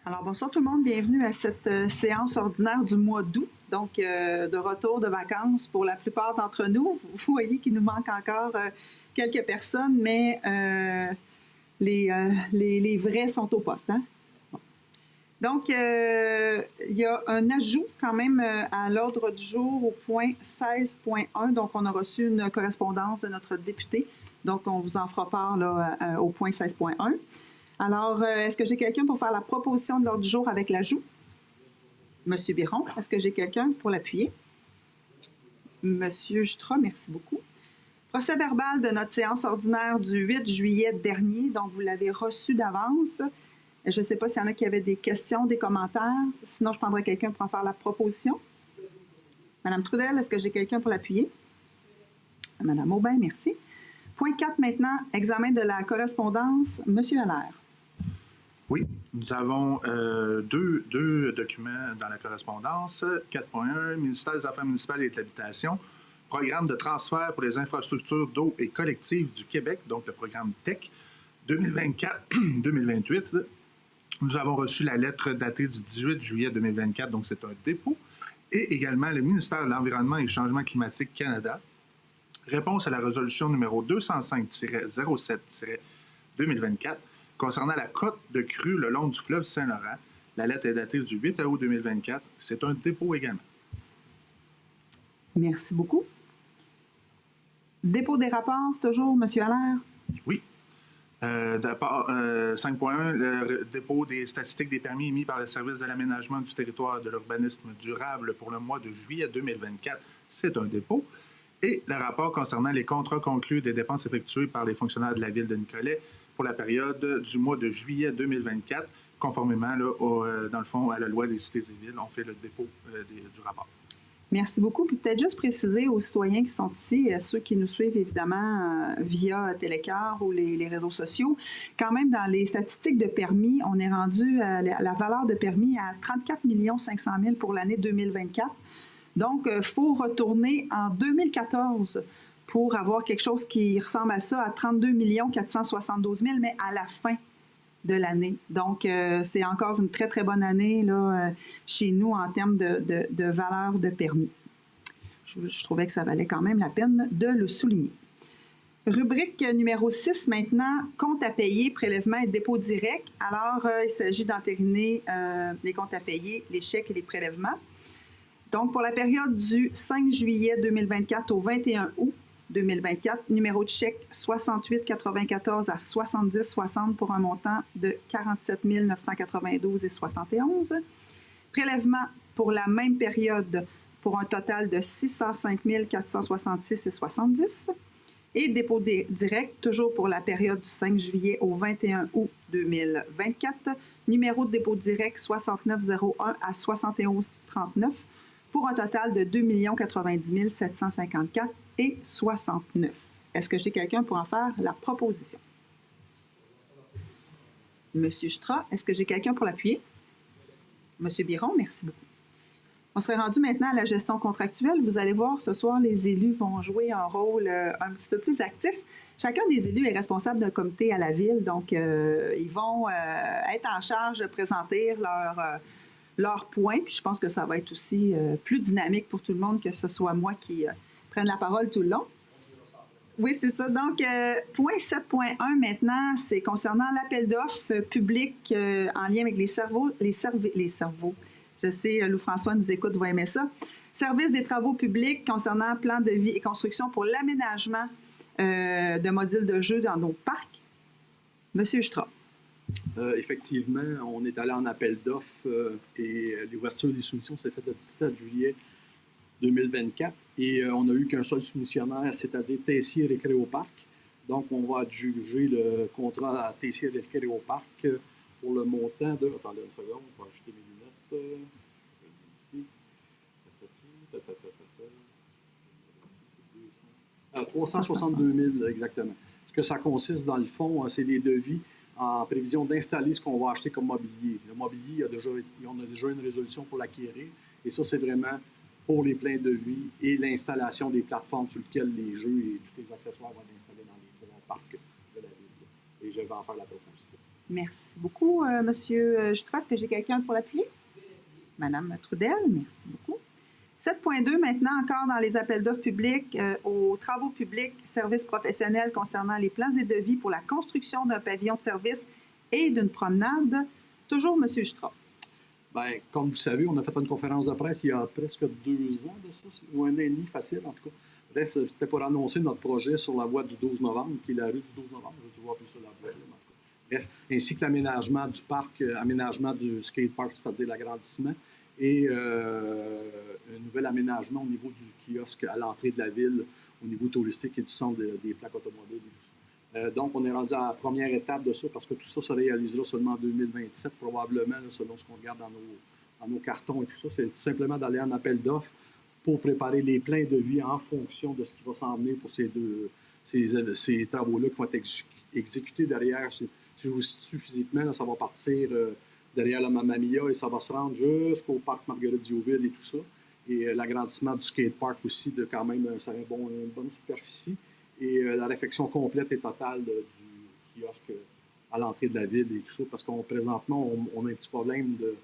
Alors, bonsoir tout le monde, bienvenue à cette séance ordinaire du mois d'août, donc de retour de vacances pour la plupart d'entre nous. Vous voyez qu'il nous manque encore quelques personnes, mais les vrais sont au poste. Hein? Bon. Donc, il y a un ajout quand même à l'ordre du jour au point 16.1. Donc, on a reçu une correspondance de notre député. Donc, on vous en fera part là, au point 16.1. Alors, est-ce que j'ai quelqu'un pour faire la proposition de l'ordre du jour avec l'ajout? Monsieur Biron, est-ce que j'ai quelqu'un pour l'appuyer? Monsieur Jutra, merci beaucoup. Procès verbal de notre séance ordinaire du 8 juillet dernier, donc vous l'avez reçu d'avance. Je ne sais pas s'il y en a qui avaient des questions, des commentaires. Sinon, je prendrai quelqu'un pour en faire la proposition. Madame Trudel, est-ce que j'ai quelqu'un pour l'appuyer? Madame Aubin, merci. Point 4 maintenant, examen de la correspondance. Monsieur Allaire. Oui, nous avons deux documents dans la correspondance. 4.1, Ministère des Affaires municipales et de l'Habitation, programme de transfert pour les infrastructures d'eau et collectives du Québec, donc le programme TEC 2024-2028. Nous avons reçu la lettre datée du 18 juillet 2024, donc c'est un dépôt, et également le ministère de l'Environnement et du Changement climatique Canada. Réponse à la résolution numéro 205-07-2024 concernant la cote de crue le long du fleuve Saint-Laurent. La lettre est datée du 8 août 2024. C'est un dépôt également. Merci beaucoup. Dépôt des rapports, toujours, M. Allaire? Oui. 5.1, le dépôt des statistiques des permis émis par le Service de l'aménagement du territoire et de l'urbanisme durable pour le mois de juillet 2024. C'est un dépôt. Et le rapport concernant les contrats conclus des dépenses effectuées par les fonctionnaires de la Ville de Nicolet pour la période du mois de juillet 2024, conformément, là, dans le fond, à la loi des cités et villes. On fait le dépôt du rapport. Merci beaucoup. Puis peut-être juste préciser aux citoyens qui sont ici, à ceux qui nous suivent évidemment via Télécart ou les réseaux sociaux, quand même dans les statistiques de permis, on est rendu à la valeur de permis à 34 500 000 pour l'année 2024. Donc, il faut retourner en 2014 pour avoir quelque chose qui ressemble à ça, à 32 472 000, mais à la fin de l'année. Donc, c'est encore une très, très bonne année là, chez nous en termes de valeur de permis. Je trouvais que ça valait quand même la peine de le souligner. Rubrique numéro 6 maintenant, compte à payer, prélèvement et dépôt direct. Alors, il s'agit d'entériner les comptes à payer, les chèques et les prélèvements. Donc, pour la période du 5 juillet 2024 au 21 août 2024, numéro de chèque 68,94 à 70,60 pour un montant de 47 992,71. Prélèvement pour la même période pour un total de 605 466,70. Et dépôt direct, toujours pour la période du 5 juillet au 21 août 2024, numéro de dépôt direct 6901 à 71,39 pour un total de 2 090 754 et 69. Est-ce que j'ai quelqu'un pour en faire la proposition? Monsieur Jutra, est-ce que j'ai quelqu'un pour l'appuyer? Monsieur Biron, merci beaucoup. On serait rendu maintenant à la gestion contractuelle. Vous allez voir, ce soir, les élus vont jouer un rôle un petit peu plus actif. Chacun des élus est responsable d'un comité à la ville, donc ils vont être en charge de présenter leurs points. Puis je pense que ça va être aussi plus dynamique pour tout le monde que ce soit moi qui prenne la parole tout le long. Oui, c'est ça. Donc, point 7.1 maintenant, c'est concernant l'appel d'offres public en lien avec les cerveaux. Je sais, Lou-François nous écoute, va aimer ça. Service des travaux publics concernant plan de vie et construction pour l'aménagement de modules de jeux dans nos parcs. Monsieur Jutra. Effectivement, on est allé en appel d'offres et l'ouverture des soumissions s'est faite le 17 juillet 2024 et on n'a eu qu'un seul soumissionnaire, c'est-à-dire Tessier Récréoparc. Donc, on va adjuger le contrat à Tessier Récréoparc pour le montant de... Attendez une seconde, je vais ajouter mes lunettes. Ici. 362 000 exactement. Ce que ça consiste dans le fond, c'est des devis en prévision d'installer ce qu'on va acheter comme mobilier. Le mobilier, on a déjà une résolution pour l'acquérir. Et ça, c'est vraiment pour les pleins devis et l'installation des plateformes sur lesquelles les jeux et tous les accessoires vont être installés dans les trois parcs de la ville. Et je vais en faire la proposition. Merci beaucoup, Monsieur Jutra. Est-ce que j'ai quelqu'un pour l'appuyer? Madame Trudel, merci beaucoup. 7.2 maintenant, encore dans les appels d'offres publics, aux travaux publics, services professionnels concernant les plans et devis pour la construction d'un pavillon de service et d'une promenade. Toujours M. Jutra. Bien, comme vous savez, on a fait une conférence de presse il y a presque 2 ans de ça, ou 1 an et demi facile en tout cas. Bref, c'était pour annoncer notre projet sur la voie du 12 novembre, qui est la rue du 12 novembre, je vais voir plus sur la voie, en tout cas. Bref, ainsi que l'aménagement du parc, aménagement du skatepark, c'est-à-dire l'agrandissement, et un nouvel aménagement au niveau du kiosque à l'entrée de la ville, au niveau touristique et du centre des plaques automobiles. Donc, on est rendu à la première étape de ça parce que tout ça se réalisera seulement en 2027, probablement, là, selon ce qu'on regarde dans nos cartons et tout ça. C'est tout simplement d'aller en appel d'offres pour préparer les plans de vie en fonction de ce qui va s'en venir pour ces travaux-là qui vont être exécutés derrière. Si je vous situe physiquement, là, ça va partir derrière la Mamma Mia et ça va se rendre jusqu'au parc Marguerite-Diouville et tout ça. Et l'agrandissement du skatepark aussi, de quand même une bonne superficie. Et la réfection complète et totale du kiosque à l'entrée de la ville et tout ça, parce qu'on présentement, on a un petit problème de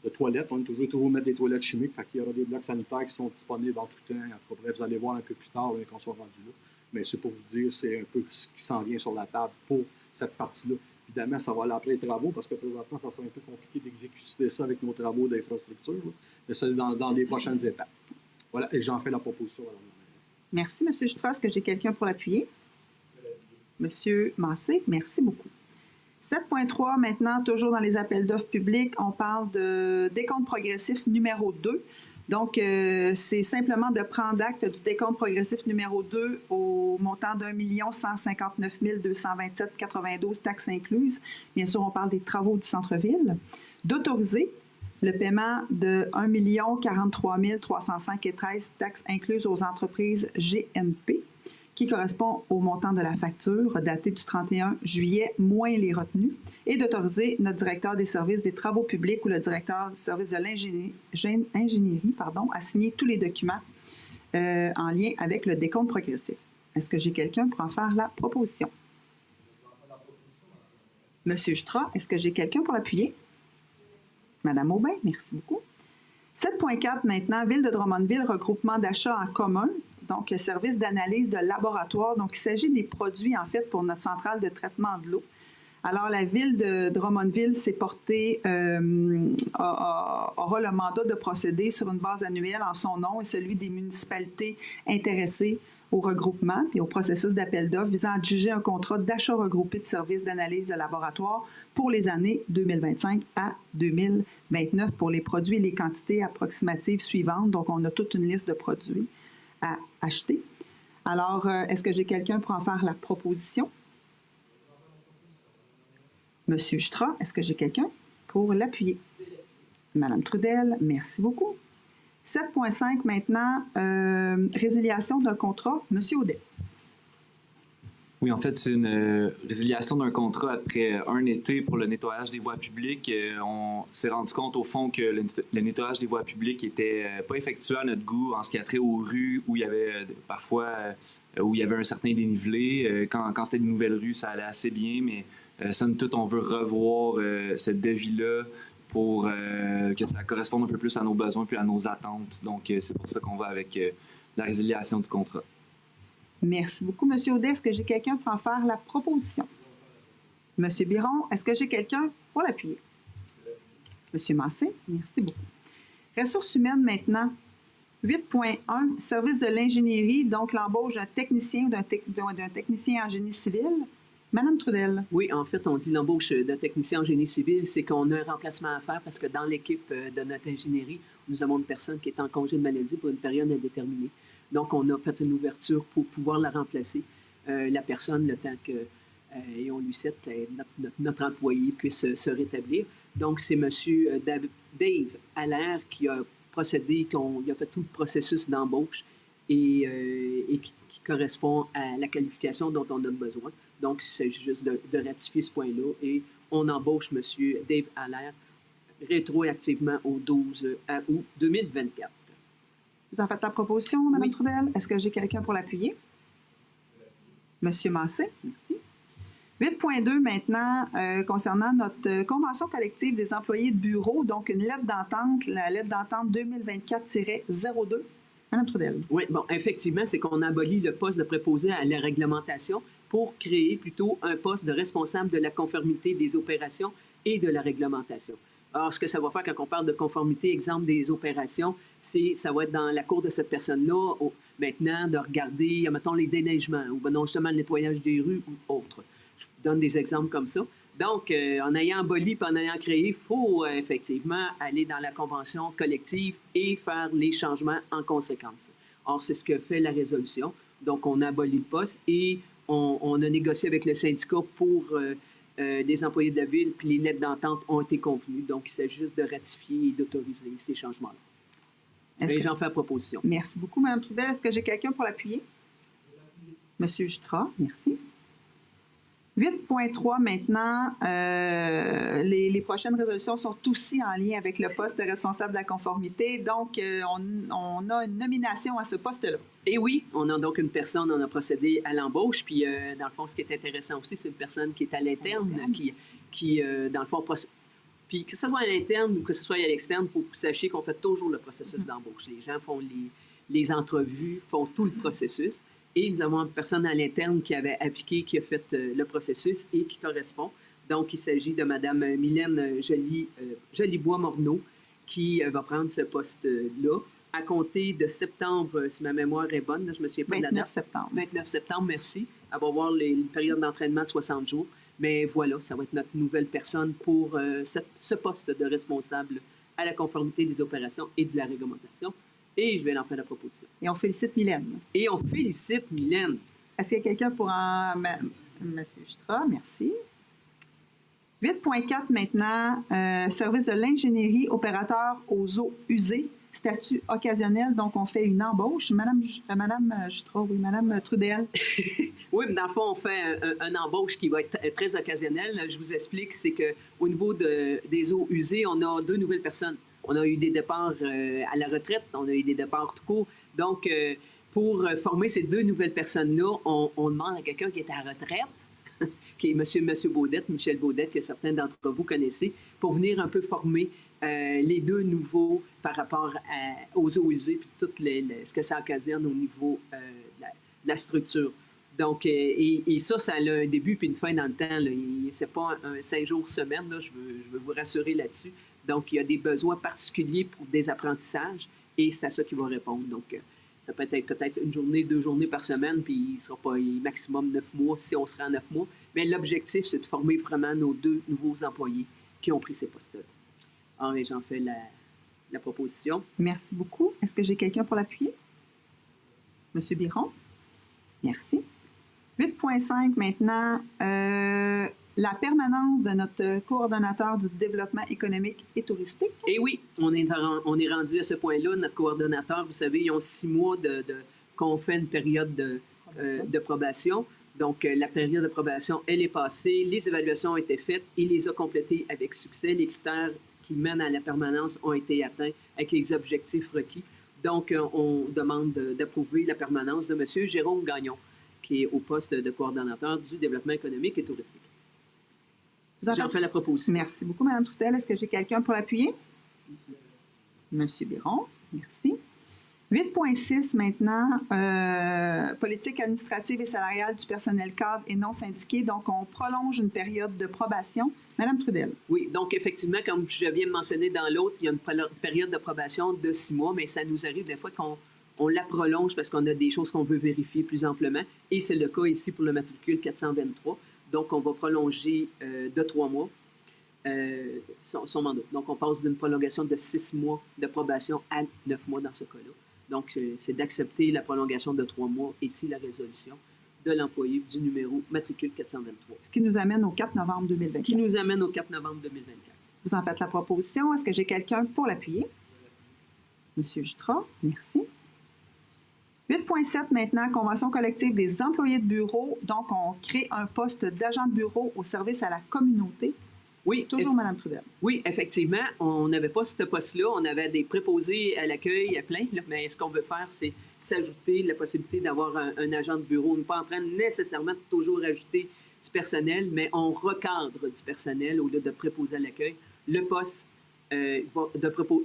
toilettes. On est toujours mettre des toilettes chimiques, fait qu'il y aura des blocs sanitaires qui sont disponibles en tout temps. Bref, vous allez voir un peu plus tard quand on sera rendu là. Mais c'est pour vous dire, c'est un peu ce qui s'en vient sur la table pour cette partie-là. Évidemment, ça va aller après les travaux, parce que présentement, ça sera un peu compliqué d'exécuter ça avec nos travaux d'infrastructure, là. Mais c'est dans les prochaines étapes. Voilà, et j'en fais la proposition. Merci, M. Jutra. Est-ce que j'ai quelqu'un pour l'appuyer? M. Massé, merci beaucoup. 7.3, maintenant, toujours dans les appels d'offres publics, on parle de décompte progressif numéro 2. Donc, c'est simplement de prendre acte du décompte progressif numéro 2 au montant d'1 159 227,92 taxes incluses. Bien sûr, on parle des travaux du centre-ville. D'autoriser le paiement de 1 043 305,13 taxes incluses aux entreprises GNP, qui correspond au montant de la facture datée du 31 juillet, moins les retenues, et d'autoriser notre directeur des services des travaux publics ou le directeur du service de l'ingénierie à signer tous les documents en lien avec le décompte progressif. Est-ce que j'ai quelqu'un pour en faire la proposition? Monsieur Jutra, est-ce que j'ai quelqu'un pour l'appuyer? Madame Aubin, merci beaucoup. 7.4 maintenant, Ville de Drummondville, regroupement d'achats en commun, donc service d'analyse de laboratoire. Donc, il s'agit des produits, en fait, pour notre centrale de traitement de l'eau. Alors, la Ville de Drummondville s'est portée, aura le mandat de procéder sur une base annuelle en son nom et celui des municipalités intéressées au regroupement et au processus d'appel d'offres visant à adjuger un contrat d'achat regroupé de services d'analyse de laboratoire pour les années 2025 à 2029 pour les produits et les quantités approximatives suivantes. Donc, on a toute une liste de produits à acheter. Alors, est-ce que j'ai quelqu'un pour en faire la proposition? Monsieur Jutra, est-ce que j'ai quelqu'un pour l'appuyer? Madame Trudel, merci beaucoup. 7.5 maintenant, résiliation d'un contrat. Monsieur Audet. Oui, en fait, c'est une résiliation d'un contrat après un été pour le nettoyage des voies publiques. On s'est rendu compte, au fond, que le nettoyage des voies publiques n'était pas effectué à notre goût en ce qui a trait aux rues où il y avait parfois où il y avait un certain dénivelé. Quand c'était de nouvelles rues, ça allait assez bien, mais somme toute, on veut revoir ce devis-là pour que ça corresponde un peu plus à nos besoins puis à nos attentes. Donc, c'est pour ça qu'on va avec la résiliation du contrat. Merci beaucoup, M. Audet. Est-ce que j'ai quelqu'un pour en faire la proposition? M. Biron, est-ce que j'ai quelqu'un pour l'appuyer? M. Massé, merci beaucoup. Ressources humaines maintenant. 8.1, service de l'ingénierie, donc l'embauche d'un technicien ou d'un technicien en génie civil. Madame Trudel. Oui, en fait, on dit l'embauche d'un technicien en génie civil, c'est qu'on a un remplacement à faire parce que dans l'équipe de notre ingénierie, nous avons une personne qui est en congé de maladie pour une période indéterminée. Donc, on a fait une ouverture pour pouvoir la remplacer. La personne, le temps que, et on lui cite, notre employé puisse se rétablir. Donc, c'est M. Dave Allaire qui a procédé, il a fait tout le processus d'embauche et qui correspond à la qualification dont on a besoin. Donc, il s'agit juste de ratifier ce point-là et on embauche M. Dave Allaire rétroactivement au 12 août 2024. Vous en faites la proposition, Mme Trudel? Est-ce que j'ai quelqu'un pour l'appuyer? M. Massé, merci. 8.2 maintenant, concernant notre convention collective des employés de bureau, donc une lettre d'entente, la lettre d'entente 2024-02. Madame Trudel. Oui, bon, effectivement, c'est qu'on abolit le poste de préposé à la réglementation pour créer plutôt un poste de responsable de la conformité des opérations et de la réglementation. Alors, ce que ça va faire quand on parle de conformité, exemple des opérations, ça va être dans la cour de cette personne-là, maintenant, de regarder, mettons, les déneigements ou non justement le nettoyage des rues ou autres. Je vous donne des exemples comme ça. Donc, en ayant aboli et en ayant créé, il faut effectivement aller dans la convention collective et faire les changements en conséquence. Or, c'est ce que fait la résolution. Donc, on a aboli le poste et on a négocié avec le syndicat pour des employés de la ville, puis les lettres d'entente ont été convenues. Donc, il s'agit juste de ratifier et d'autoriser ces changements-là. Et j'en fais la proposition. Merci beaucoup, Mme Trudel. Est-ce que j'ai quelqu'un pour l'appuyer? Monsieur Jutra, merci. 8.3 maintenant, les prochaines résolutions sont aussi en lien avec le poste de responsable de la conformité. Donc, on a une nomination à ce poste-là. Et oui, on a donc une personne, on a procédé à l'embauche. Puis, dans le fond, ce qui est intéressant aussi, c'est une personne qui est à l'interne, qui dans le fond, puis que ce soit à l'interne ou que ce soit à l'externe, il faut que vous sachiez qu'on fait toujours le processus d'embauche. Les gens font les entrevues, font tout le processus. Et nous avons une personne à l'interne qui avait appliqué, qui a fait le processus et qui correspond. Donc, il s'agit de Mme Mylène Jolibois-Morneau qui va prendre ce poste-là à compter de septembre, si ma mémoire est bonne, là, je me souviens pas de la date. 29 septembre. 29 septembre, merci. Elle va avoir une période d'entraînement de 60 jours. Mais voilà, ça va être notre nouvelle personne pour ce poste de responsable à la conformité des opérations et de la réglementation. Et je vais en faire la proposition. Et on félicite Mylène. Et on félicite Mylène. Est-ce qu'il y a quelqu'un pour Monsieur Jutra, merci. 8.4 maintenant, service de l'ingénierie, opérateur aux eaux usées, statut occasionnel. Donc, on fait une embauche. Madame Jutra, oui, Madame Trudel. Oui, mais dans le fond, on fait un embauche qui va être très occasionnel. Je vous explique, c'est qu'au niveau des eaux usées, on a 2 nouvelles personnes. On a eu des départs à la retraite, on a eu des départs tout court. Donc, pour former ces 2 nouvelles personnes-là, on demande à quelqu'un qui est à la retraite, qui est M. Baudette, Michel Baudette, que certains d'entre vous connaissez, pour venir un peu former les 2 nouveaux par rapport aux eaux usées, puis tout ce que ça occasionne au niveau de la structure. Donc, et ça a un début puis une fin dans le temps. Ce n'est pas un 5 jours semaine, là, je veux vous rassurer là-dessus. Donc, il y a des besoins particuliers pour des apprentissages et c'est à ça qu'il va répondre. Donc, ça peut être peut-être 1 journée, 2 journées par semaine, puis il ne sera pas maximum 9 mois si on sera en 9 mois. Mais l'objectif, c'est de former vraiment nos 2 nouveaux employés qui ont pris ces postes-là. Alors, j'en fais la proposition. Merci beaucoup. Est-ce que j'ai quelqu'un pour l'appuyer? Monsieur Biron? Merci. 8.5 maintenant, la permanence de notre coordonnateur du développement économique et touristique. Et oui, on est rendu à ce point-là. Notre coordonnateur, vous savez, ils ont 6 mois qu'on fait une période de probation. Donc, la période de probation, elle est passée. Les évaluations ont été faites. Il les a complétées avec succès. Les critères qui mènent à la permanence ont été atteints avec les objectifs requis. Donc, on demande d'approuver la permanence de M. Jérôme Gagnon, qui est au poste de coordonnateur du développement économique et touristique. J'en fais la proposition. Merci beaucoup, Mme Trudel. Est-ce que j'ai quelqu'un pour l'appuyer? Monsieur Biron, merci. 8.6 maintenant, politique administrative et salariale du personnel cadre et non syndiqué. Donc, on prolonge une période de probation. Madame Trudel. Oui, donc effectivement, comme je viens de mentionner dans l'autre, il y a une période de probation de 6 mois, mais ça nous arrive des fois qu'on la prolonge parce qu'on a des choses qu'on veut vérifier plus amplement. Et c'est le cas ici pour le matricule 423. Donc, on va prolonger de 3 mois son mandat. Donc, on passe d'une prolongation de 6 mois de probation à 9 mois dans ce cas-là. Donc, c'est d'accepter la prolongation de 3 mois, ici la résolution de l'employé du numéro matricule 423. Ce qui nous amène au 4 novembre 2024. Ce qui nous amène au 4 novembre 2024. Vous en faites la proposition. Est-ce que j'ai quelqu'un pour l'appuyer? Monsieur Jutra, merci. 8.7 maintenant, convention collective des employés de bureau. Donc, on crée un poste d'agent de bureau au service à la communauté. Oui. Toujours Mme Trudel. Oui, effectivement. On n'avait pas ce poste-là. On avait des préposés à l'accueil à plein. Là, mais ce qu'on veut faire, c'est s'ajouter la possibilité d'avoir un agent de bureau. On n'est pas en train nécessairement de toujours ajouter du personnel, mais on recadre du personnel au lieu de préposé à l'accueil. Le poste, il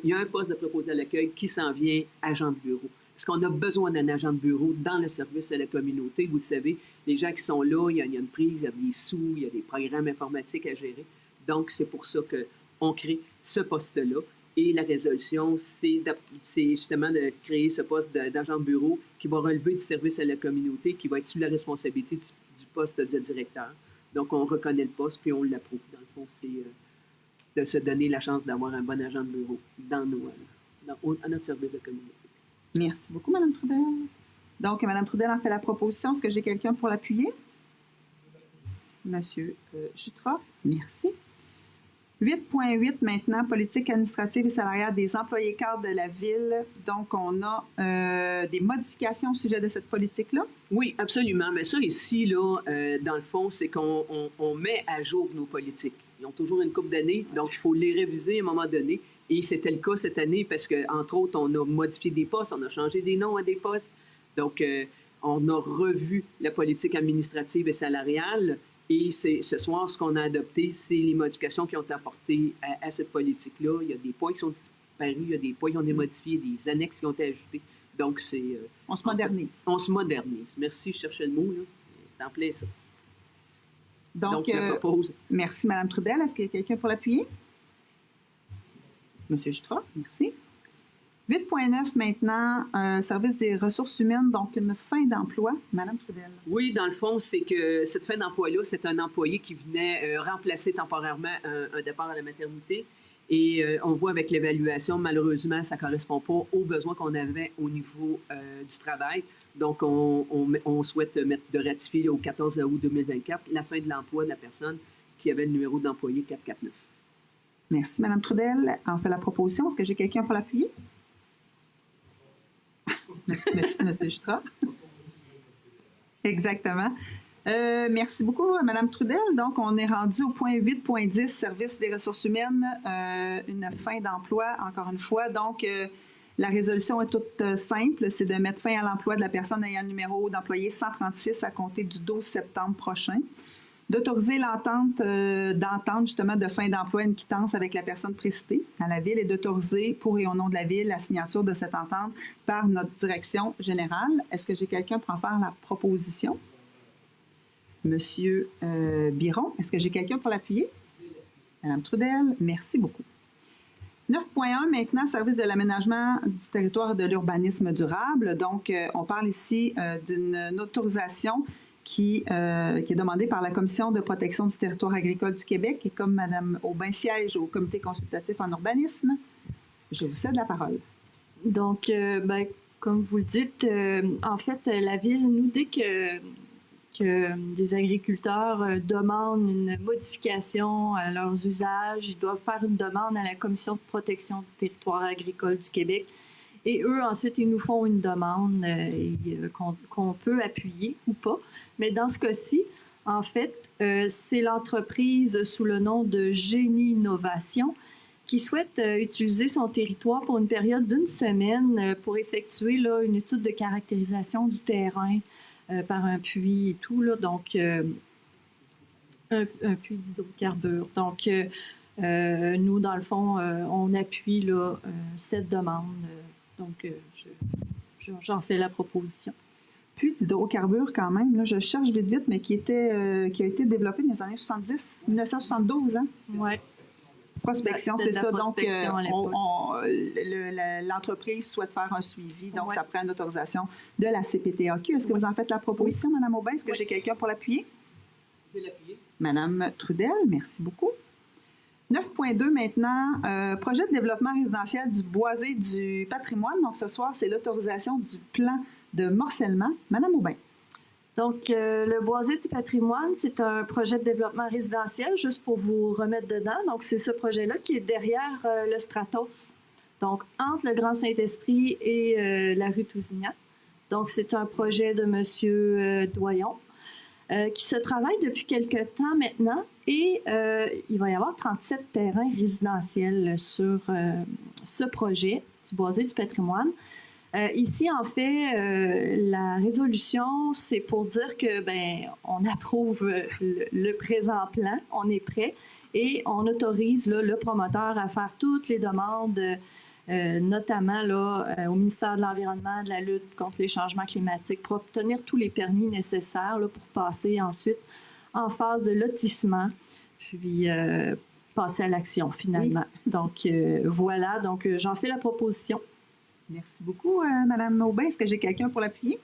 y a un poste de préposé à l'accueil qui s'en vient agent de bureau. Parce qu'on a besoin d'un agent de bureau dans le service à la communauté. Vous le savez, les gens qui sont là, il y a une prise, il y a des sous, il y a des programmes informatiques à gérer. Donc, c'est pour ça qu'on crée ce poste-là. Et la résolution, c'est justement de créer ce poste d'agent de bureau qui va relever du service à la communauté, qui va être sous la responsabilité du poste de directeur. Donc, on reconnaît le poste, puis on l'approuve. Dans le fond, c'est de se donner la chance d'avoir un bon agent de bureau à notre service de communauté. Merci beaucoup, Mme Trudel. Donc, Mme Trudel en fait la proposition. Est-ce que j'ai quelqu'un pour l'appuyer? Monsieur Jutra, merci. 8.8 maintenant, politique administrative et salariale des employés cadres de la Ville. Donc, on a des modifications au sujet de cette politique-là? Oui, absolument. Mais ça, ici, là, dans le fond, c'est qu'on met à jour nos politiques. Ils ont toujours une couple d'années, donc il faut les réviser à un moment donné. Et c'était le cas cette année parce qu'entre autres, on a modifié des postes, on a changé des noms à des postes. Donc, on a revu la politique administrative et salariale. Et ce soir, ce qu'on a adopté, c'est les modifications qui ont été apportées à cette politique-là. Il y a des points qui sont disparus, il y a des points qui ont été modifiés, des annexes qui ont été ajoutées. Donc, on se modernise. On se modernise. Merci, je cherchais le mot, là. C'est en plein ça. Donc je propose. Merci, Mme Trudel. Est-ce qu'il y a quelqu'un pour l'appuyer? Monsieur Jutra, merci. 8.9 maintenant, service des ressources humaines, donc une fin d'emploi. Madame Trudel. Oui, dans le fond, c'est que cette fin d'emploi-là, c'est un employé qui venait remplacer temporairement un départ à la maternité. Et on voit avec l'évaluation, malheureusement, ça ne correspond pas aux besoins qu'on avait au niveau du travail. Donc, on souhaite de ratifier au 14 août 2024 la fin de l'emploi de la personne qui avait le numéro d'employé 449. Merci, Mme Trudel. En fait la proposition. Est-ce que j'ai quelqu'un pour l'appuyer? Merci, M. Jutra. Exactement. Merci beaucoup, Mme Trudel. Donc, on est rendu au point 8.10, service des ressources humaines, une fin d'emploi, encore une fois. Donc, la résolution est toute simple, c'est de mettre fin à l'emploi de la personne ayant le numéro d'employé 136 à compter du 12 septembre prochain. D'autoriser d'entente justement de fin d'emploi une quittance avec la personne précitée à la Ville et d'autoriser pour et au nom de la Ville la signature de cette entente par notre direction générale. Est-ce que j'ai quelqu'un pour en faire la proposition? Monsieur Biron, est-ce que j'ai quelqu'un pour l'appuyer? Madame Trudel, merci beaucoup. 9.1 maintenant, service de l'aménagement du territoire et de l'urbanisme durable. Donc, on parle ici d'une autorisation qui est demandée par la Commission de protection du territoire agricole du Québec. Et comme Mme Aubin siège au comité consultatif en urbanisme, je vous cède la parole. Donc, comme vous le dites, en fait, la Ville, nous, dès que des agriculteurs demandent une modification à leurs usages, ils doivent faire une demande à la Commission de protection du territoire agricole du Québec. Et eux, ensuite, ils nous font une demande qu'on peut appuyer ou pas. Mais dans ce cas-ci, en fait, c'est l'entreprise sous le nom de Génie Innovation qui souhaite utiliser son territoire pour une période d'une semaine pour effectuer là, une étude de caractérisation du terrain par un puits et tout, là, donc un puits d'hydrocarbures. Donc, nous, dans le fond, on appuie là, cette demande. Donc, j'en fais la proposition. Puits d'hydrocarbures, quand même, là, je cherche vite, mais qui a été développé dans les années 70, 1972, hein? Oui. Prospection, c'est ça. Donc, l'entreprise souhaite faire un suivi, donc ça prend une autorisation de la CPTAQ. Est-ce que vous en faites la proposition, Mme Aubin? Est-ce que j'ai quelqu'un pour l'appuyer? Je vais l'appuyer. Mme Trudel, merci beaucoup. 9.2 maintenant, projet de développement résidentiel du boisé du patrimoine. Donc, ce soir, c'est l'autorisation du plan de morcellement. Mme Aubin. Donc, le boisé du patrimoine, c'est un projet de développement résidentiel, juste pour vous remettre dedans. Donc, c'est ce projet-là qui est derrière le Stratos, donc entre le Grand Saint-Esprit et la rue Tousignan. Donc, c'est un projet de M. Doyon qui se travaille depuis quelques temps maintenant et il va y avoir 37 terrains résidentiels sur ce projet du boisé du patrimoine. Ici, en fait, la résolution, c'est pour dire que on approuve le présent plan, on est prêt et on autorise là, le promoteur à faire toutes les demandes, notamment là, au ministère de l'Environnement, de la lutte contre les changements climatiques, pour obtenir tous les permis nécessaires là, pour passer ensuite en phase de lotissement, puis passer à l'action finalement. Oui. Donc voilà, donc j'en fais la proposition. Merci beaucoup, Mme Aubin. Est-ce que j'ai quelqu'un pour l'appuyer?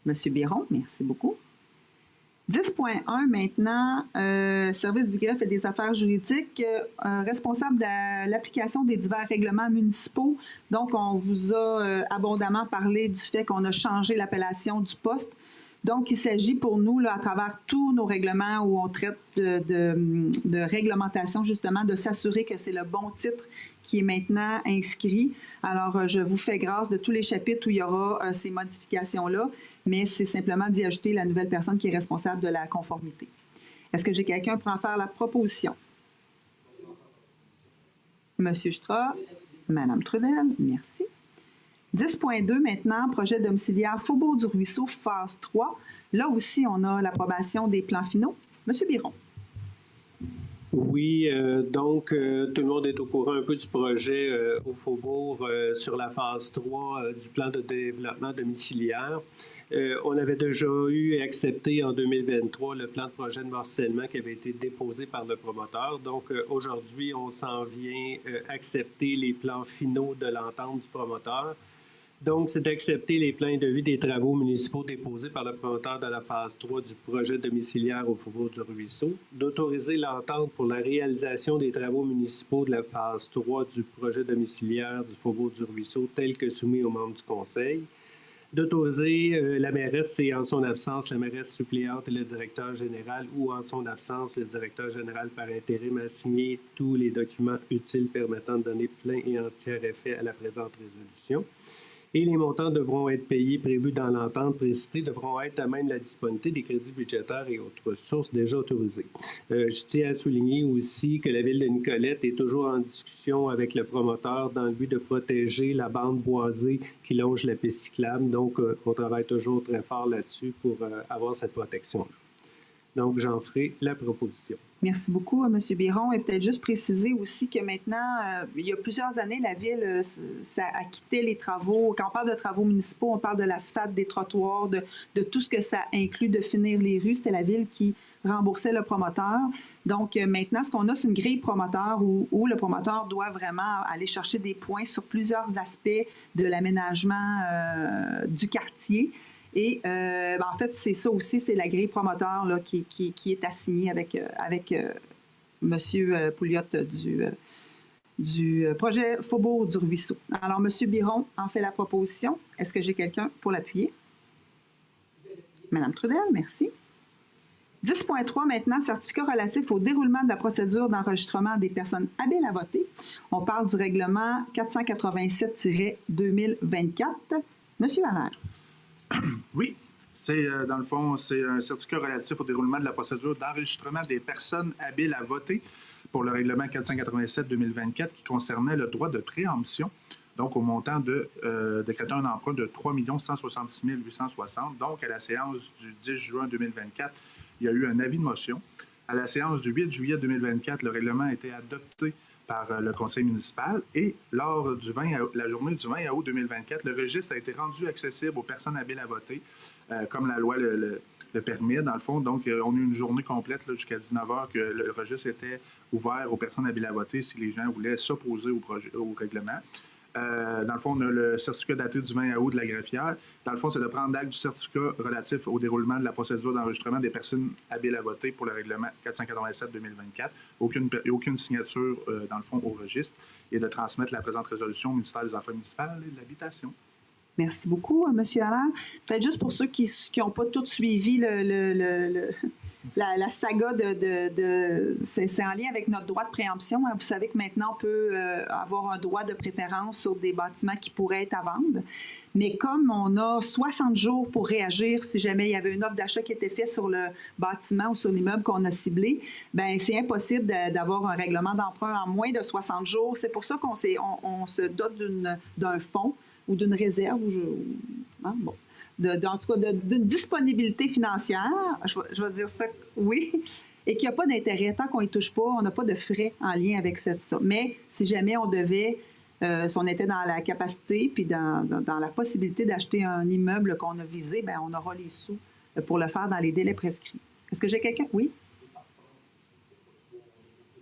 Monsieur Biron, merci beaucoup. 10.1 maintenant, service du greffe et des affaires juridiques, responsable de l'application des divers règlements municipaux. Donc, on vous a abondamment parlé du fait qu'on a changé l'appellation du poste. Donc, il s'agit pour nous, là, à travers tous nos règlements où on traite de réglementation, justement, de s'assurer que c'est le bon titre qui est maintenant inscrit. Alors, je vous fais grâce de tous les chapitres où il y aura ces modifications-là, mais c'est simplement d'y ajouter la nouvelle personne qui est responsable de la conformité. Est-ce que j'ai quelqu'un pour en faire la proposition? Monsieur Stra, Madame Trudel, merci. 10.2 maintenant, projet domiciliaire Faubourg du Ruisseau, phase 3. Là aussi, on a l'approbation des plans finaux. Monsieur Biron. Oui, donc tout le monde est au courant un peu du projet au Faubourg sur la phase 3 du plan de développement domiciliaire. On avait déjà eu et accepté en 2023 le plan de projet de morcellement qui avait été déposé par le promoteur. Donc aujourd'hui, on s'en vient accepter les plans finaux de l'entente du promoteur. Donc, c'est d'accepter les plans de vue des travaux municipaux déposés par le promoteur de la phase 3 du projet domiciliaire au Faubourg du Ruisseau, d'autoriser l'entente pour la réalisation des travaux municipaux de la phase 3 du projet domiciliaire du Faubourg du Ruisseau tel que soumis aux membres du Conseil, d'autoriser la mairesse et en son absence la mairesse suppléante et le directeur général ou en son absence le directeur général par intérim à signer tous les documents utiles permettant de donner plein et entier effet à la présente résolution. Et les montants devront être payés prévus dans l'entente précitée, devront être à même la disponibilité des crédits budgétaires et autres ressources déjà autorisées. Je tiens à souligner aussi que la Ville de Nicolette est toujours en discussion avec le promoteur dans le but de protéger la bande boisée qui longe la piste cyclable. Donc, on travaille toujours très fort là-dessus pour avoir cette protection-là. Donc, j'en ferai la proposition. Merci beaucoup, M. Biron. Et peut-être juste préciser aussi que maintenant, il y a plusieurs années, la Ville ça a quitté les travaux. Quand on parle de travaux municipaux, on parle de l'asphalte, des trottoirs, de tout ce que ça inclut de finir les rues. C'était la Ville qui remboursait le promoteur. Donc, maintenant, ce qu'on a, c'est une grille promoteur où le promoteur doit vraiment aller chercher des points sur plusieurs aspects de l'aménagement du quartier. Et en fait, c'est ça aussi, c'est la grille promoteur là, qui est assignée avec M. Pouliot du projet Faubourg du Ruisseau. Alors, M. Biron en fait la proposition. Est-ce que j'ai quelqu'un pour l'appuyer? Mme Trudel, merci. 10.3 maintenant, certificat relatif au déroulement de la procédure d'enregistrement des personnes habiles à voter. On parle du règlement 487-2024. M. Valère. Oui, c'est dans le fond, c'est un certificat relatif au déroulement de la procédure d'enregistrement des personnes habiles à voter pour le règlement 487-2024 qui concernait le droit de préemption, donc au montant de décréter un emprunt de 3 166 860. Donc, à la séance du 10 juin 2024, il y a eu un avis de motion. À la séance du 8 juillet 2024, le règlement a été adopté par le conseil municipal et lors la journée du 20 août 2024, le registre a été rendu accessible aux personnes habiles à voter, comme la loi le permet, dans le fond. Donc, on a eu une journée complète jusqu'à 19h que le registre était ouvert aux personnes habiles à voter si les gens voulaient s'opposer au règlement. Dans le fond, on a le certificat daté du 20 août de la greffière. Dans le fond, c'est de prendre acte du certificat relatif au déroulement de la procédure d'enregistrement des personnes habiles à voter pour le règlement 487-2024. Aucune signature, dans le fond, au registre. Et de transmettre la présente résolution au ministère des Affaires municipales et de l'Habitation. Merci beaucoup, M. Allaire. Peut-être juste pour ceux qui n'ont pas tout suivi la saga c'est en lien avec notre droit de préemption. Vous savez que maintenant, on peut avoir un droit de préférence sur des bâtiments qui pourraient être à vendre. Mais comme on a 60 jours pour réagir si jamais il y avait une offre d'achat qui était faite sur le bâtiment ou sur l'immeuble qu'on a ciblé, bien, c'est impossible d'avoir un règlement d'emprunt en moins de 60 jours. C'est pour ça qu'on se dote d'un fonds ou d'une réserve, en tout cas d'une disponibilité financière, je vais dire ça, oui, et qu'il n'y a pas d'intérêt. Tant qu'on n'y touche pas, on n'a pas de frais en lien avec cette somme. Mais si jamais on devait, si on était dans la capacité puis dans la possibilité d'acheter un immeuble qu'on a visé, bien, on aura les sous pour le faire dans les délais prescrits. Est-ce que j'ai quelqu'un? Oui?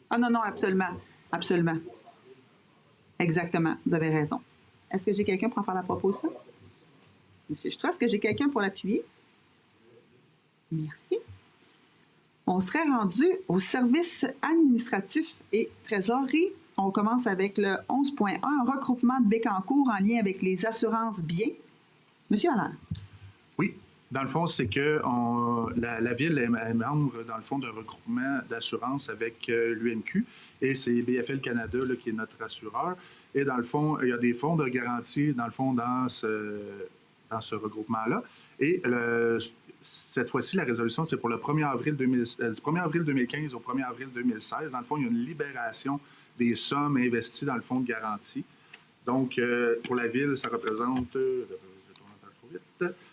Ah non, absolument. Absolument. Exactement, vous avez raison. Est-ce que j'ai quelqu'un pour en faire la proposition? Monsieur Strauss, est-ce que j'ai quelqu'un pour l'appuyer? Merci. On serait rendu au service administratif et trésorerie. On commence avec le 11.1, un regroupement de Bécancour en lien avec les assurances biens. Monsieur Allaire. Oui. Dans le fond, c'est que la Ville est membre, dans le fond, d'un regroupement d'assurance avec l'UMQ et c'est BFL Canada là, qui est notre assureur. Et dans le fond, il y a des fonds de garantie, dans le fond, dans ce regroupement-là. Et cette fois-ci, la résolution, c'est pour le 1er avril, du 1er avril 2015 au 1er avril 2016. Dans le fond, il y a une libération des sommes investies dans le fonds de garantie. Donc, pour la Ville, ça représente...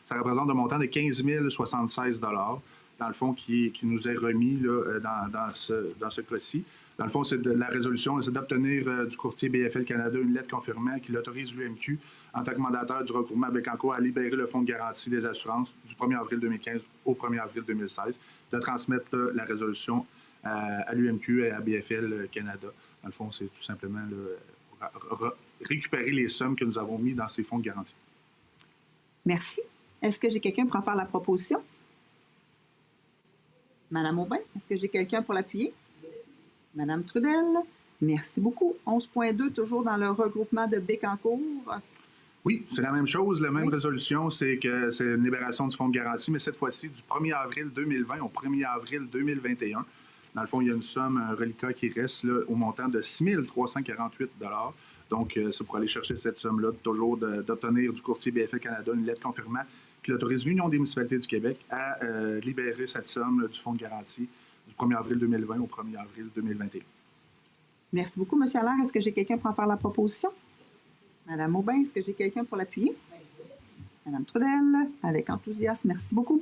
Ça représente un montant de 15 076 $, dans le fond, qui nous est remis là, dans ce cas-ci. Dans le fond, la résolution, c'est d'obtenir du courtier BFL Canada une lettre confirmant qu'il autorise l'UMQ, en tant que mandataire du regroupement Bécancour, à libérer le fonds de garantie des assurances du 1er avril 2015 au 1er avril 2016, de transmettre la résolution à l'UMQ et à BFL Canada. Dans le fond, c'est tout simplement récupérer les sommes que nous avons mises dans ces fonds de garantie. Merci. Est-ce que j'ai quelqu'un pour en faire la proposition? Madame Aubin, est-ce que j'ai quelqu'un pour l'appuyer? Madame Trudel, merci beaucoup. 11.2, toujours dans le regroupement de Bécancour. Oui, c'est la même chose, la même résolution, c'est que c'est une libération du fonds de garantie, mais cette fois-ci du 1er avril 2020 au 1er avril 2021. Dans le fond, il y a une somme, un reliquat qui reste là, au montant de 6 348 $. Donc, c'est pour aller chercher cette somme-là, toujours d'obtenir du courtier BFL Canada une lettre confirmant qu'il autorise l'Union des municipalités du Québec à libérer cette somme là, du fonds de garantie du 1er avril 2020 au 1er avril 2021. Merci beaucoup, M. Allaire. Est-ce que j'ai quelqu'un pour en faire la proposition? Madame Aubin, est-ce que j'ai quelqu'un pour l'appuyer? Madame Trudel, avec enthousiasme, merci beaucoup.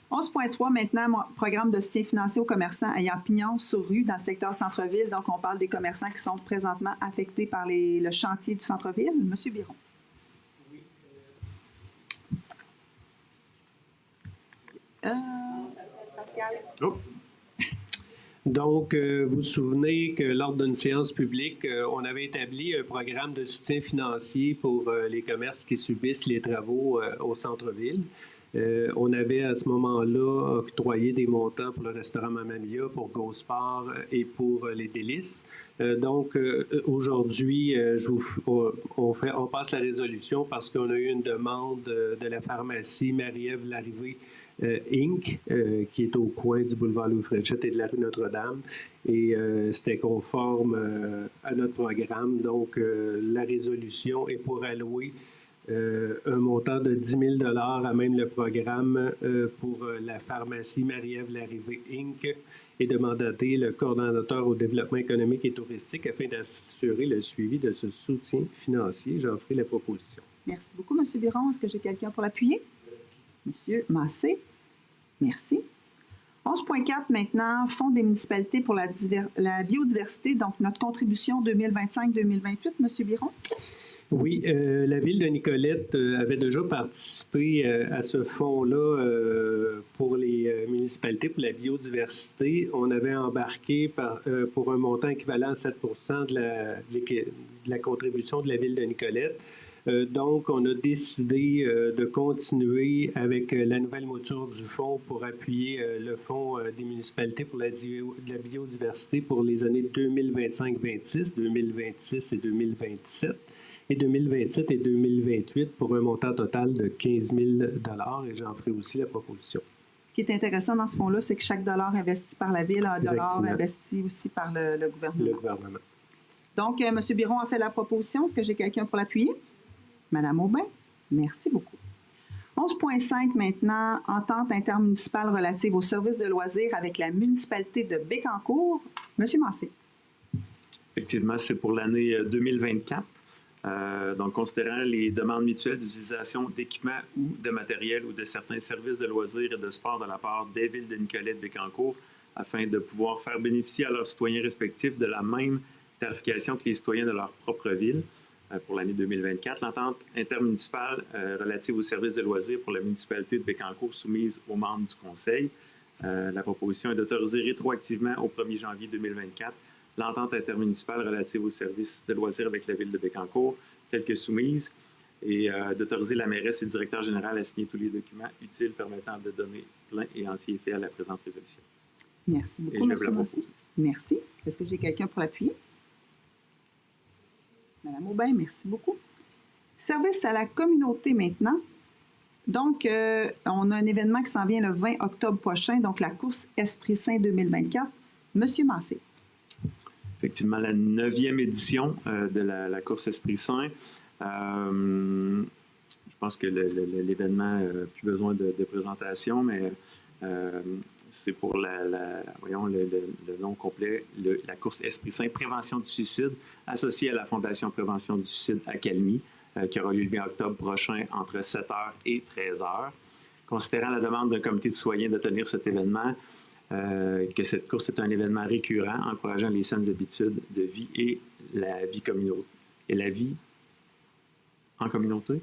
11.3, maintenant, programme de soutien financier aux commerçants ayant pignon sur rue dans le secteur centre-ville. Donc, on parle des commerçants qui sont présentement affectés par le chantier du centre-ville. Monsieur Biron. Oui. Pascal. Oh. Donc, vous vous souvenez que lors d'une séance publique, on avait établi un programme de soutien financier pour les commerces qui subissent les travaux au centre-ville. On avait à ce moment-là octroyé des montants pour le restaurant Mamma Mia, pour Go-Sport et pour les Délices. Donc, aujourd'hui, on passe la résolution parce qu'on a eu une demande de la pharmacie Marie-Ève Larrivée Inc., qui est au coin du boulevard Louis-Fréchette et de la rue Notre-Dame. Et c'était conforme à notre programme. Donc, la résolution est pour allouer un montant de 10 000 $ à même le programme pour la pharmacie Marie-Ève Larrivée Inc. et de mandater le coordonnateur au développement économique et touristique afin d'assurer le suivi de ce soutien financier. J'en ferai la proposition. Merci beaucoup, M. Biron. Est-ce que j'ai quelqu'un pour l'appuyer? M. Massé. Merci. 11.4 maintenant, Fonds des municipalités pour la biodiversité, donc notre contribution 2025-2028, M. Biron. Oui, la ville de Nicolette avait déjà participé à ce fonds-là pour les municipalités pour la biodiversité. On avait embarqué pour un montant équivalent à 7 % de la contribution de la ville de Nicolette. Donc, on a décidé de continuer avec la nouvelle mouture du fonds pour appuyer le fonds des municipalités pour la biodiversité pour les années 2025-26, 2026 et 2027. Et 2027 et 2028 pour un montant total de 15 000 $, et j'en ferai aussi la proposition. Ce qui est intéressant dans ce fonds-là, c'est que chaque dollar investi par la Ville a un dollar investi aussi par le gouvernement. Le gouvernement. Donc, M. Biron a fait la proposition. Est-ce que j'ai quelqu'un pour l'appuyer? Mme Aubin, merci beaucoup. 11.5 maintenant, entente intermunicipale relative aux services de loisirs avec la municipalité de Bécancour. M. Massé. Effectivement, c'est pour l'année 2024. Donc, considérant les demandes mutuelles d'utilisation d'équipements ou de matériel ou de certains services de loisirs et de sport de la part des villes de Nicolette et Bécancour, afin de pouvoir faire bénéficier à leurs citoyens respectifs de la même tarification que les citoyens de leur propre ville pour l'année 2024. L'entente intermunicipale relative aux services de loisirs pour la municipalité de Bécancour soumise aux membres du Conseil. La proposition est d'autoriser rétroactivement au 1er janvier 2024 l'entente intermunicipale relative aux services de loisirs avec la ville de Bécancour, telle que soumise, et d'autoriser la mairesse et le directeur général à signer tous les documents utiles permettant de donner plein et entier effet à la présente résolution. Merci beaucoup, M. Massé. Merci. Est-ce que j'ai quelqu'un pour l'appuyer? Madame Aubin, merci beaucoup. Service à la communauté maintenant. Donc, on a un événement qui s'en vient le 20 octobre prochain, donc la course Esprit Saint 2024. Monsieur Massé. Effectivement, la 9e édition de la course Esprit Saint. Je pense que l'événement n'a plus besoin de présentation, mais c'est pour voyons le nom complet, la course Esprit Saint Prévention du suicide, associée à la Fondation Prévention du suicide à Calmy, qui aura lieu le 20 octobre prochain entre 7h et 13h. Considérant la demande d'un comité de citoyens de tenir cet événement, que cette course est un événement récurrent, encourageant les saines habitudes de vie et la vie en communauté.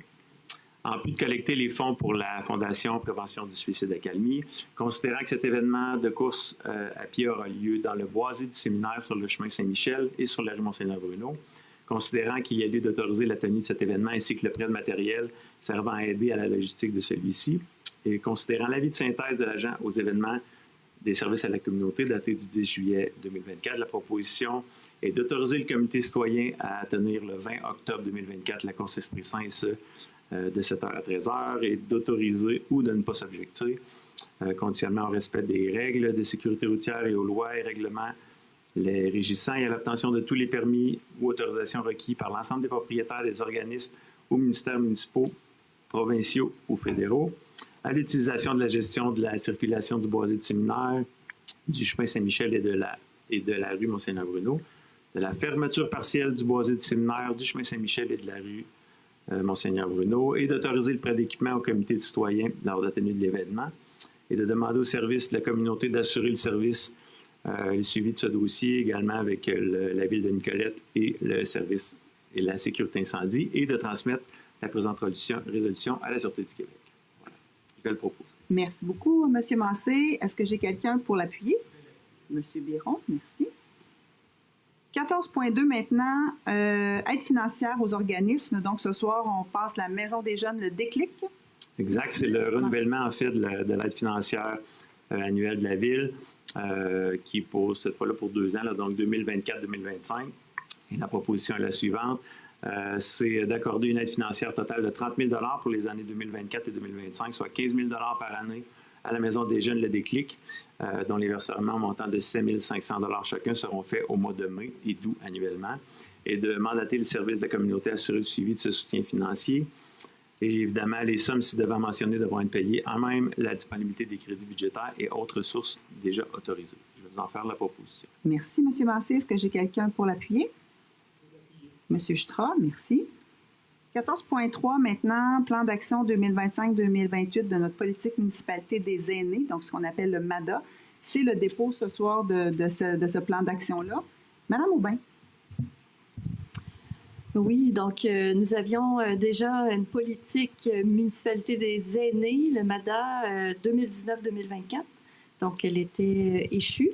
En plus de collecter les fonds pour la Fondation Prévention du suicide à Calmy, considérant que cet événement de course à pied aura lieu dans le boisé du séminaire sur le chemin Saint-Michel et sur la rue Monseigneur-Bruno, considérant qu'il y a lieu d'autoriser la tenue de cet événement ainsi que le prêt de matériel servant à aider à la logistique de celui-ci, et considérant l'avis de synthèse de l'agent aux événements des services à la communauté daté du 10 juillet 2024, la proposition est d'autoriser le comité citoyen à tenir le 20 octobre 2024 la course Esprit Saint, et ce, de 7h à 13h, et d'autoriser ou de ne pas s'objecter, conditionnellement au respect des règles de sécurité routière et aux lois et règlements les régissant et à l'obtention de tous les permis ou autorisations requis par l'ensemble des propriétaires des organismes ou ministères municipaux, provinciaux ou fédéraux, à l'utilisation de la gestion de la circulation du boisé du séminaire, du chemin Saint-Michel et de la rue Monseigneur-Bruno, de la fermeture partielle du boisé du séminaire, du chemin Saint-Michel et de la rue Monseigneur-Bruno, et d'autoriser le prêt d'équipement au comité de citoyens lors de la tenue de l'événement, et de demander au service de la communauté d'assurer le service le suivi de ce dossier également avec la ville de Nicolette et le service et la sécurité incendie, et de transmettre la présente résolution à la Sûreté du Québec. Voilà. Je le propose. Merci beaucoup, M. Massé. Est-ce que j'ai quelqu'un pour l'appuyer? M. Biron, merci. 14.2 maintenant, aide financière aux organismes. Donc, ce soir, on passe la Maison des jeunes, le déclic. Exact. C'est le renouvellement, en fait, de l'aide financière annuelle de la Ville, qui est pour cette fois-là pour 2 ans, là, donc 2024-2025. Et la proposition est la suivante. C'est d'accorder une aide financière totale de 30 000 $ pour les années 2024 et 2025, soit 15 000 $ par année à la Maison des jeunes, le déclic, dont les versements montant de 7 500 $ chacun seront faits au mois de mai et d'août annuellement, et de mandater le service de la communauté à assurer le suivi de ce soutien financier. Et évidemment, les sommes ci-devant mentionnées devront être payées en même la disponibilité des crédits budgétaires et autres sources déjà autorisées. Je vais vous en faire la proposition. Merci, M. Massé. Est-ce que j'ai quelqu'un pour l'appuyer? M. Stra, merci. 14.3 maintenant, plan d'action 2025-2028 de notre politique municipalité des aînés, donc ce qu'on appelle le MADA. C'est le dépôt ce soir de ce plan d'action-là. Madame Aubin. Oui, donc nous avions déjà une politique municipalité des aînés, le MADA 2019-2024. Donc, elle était échue.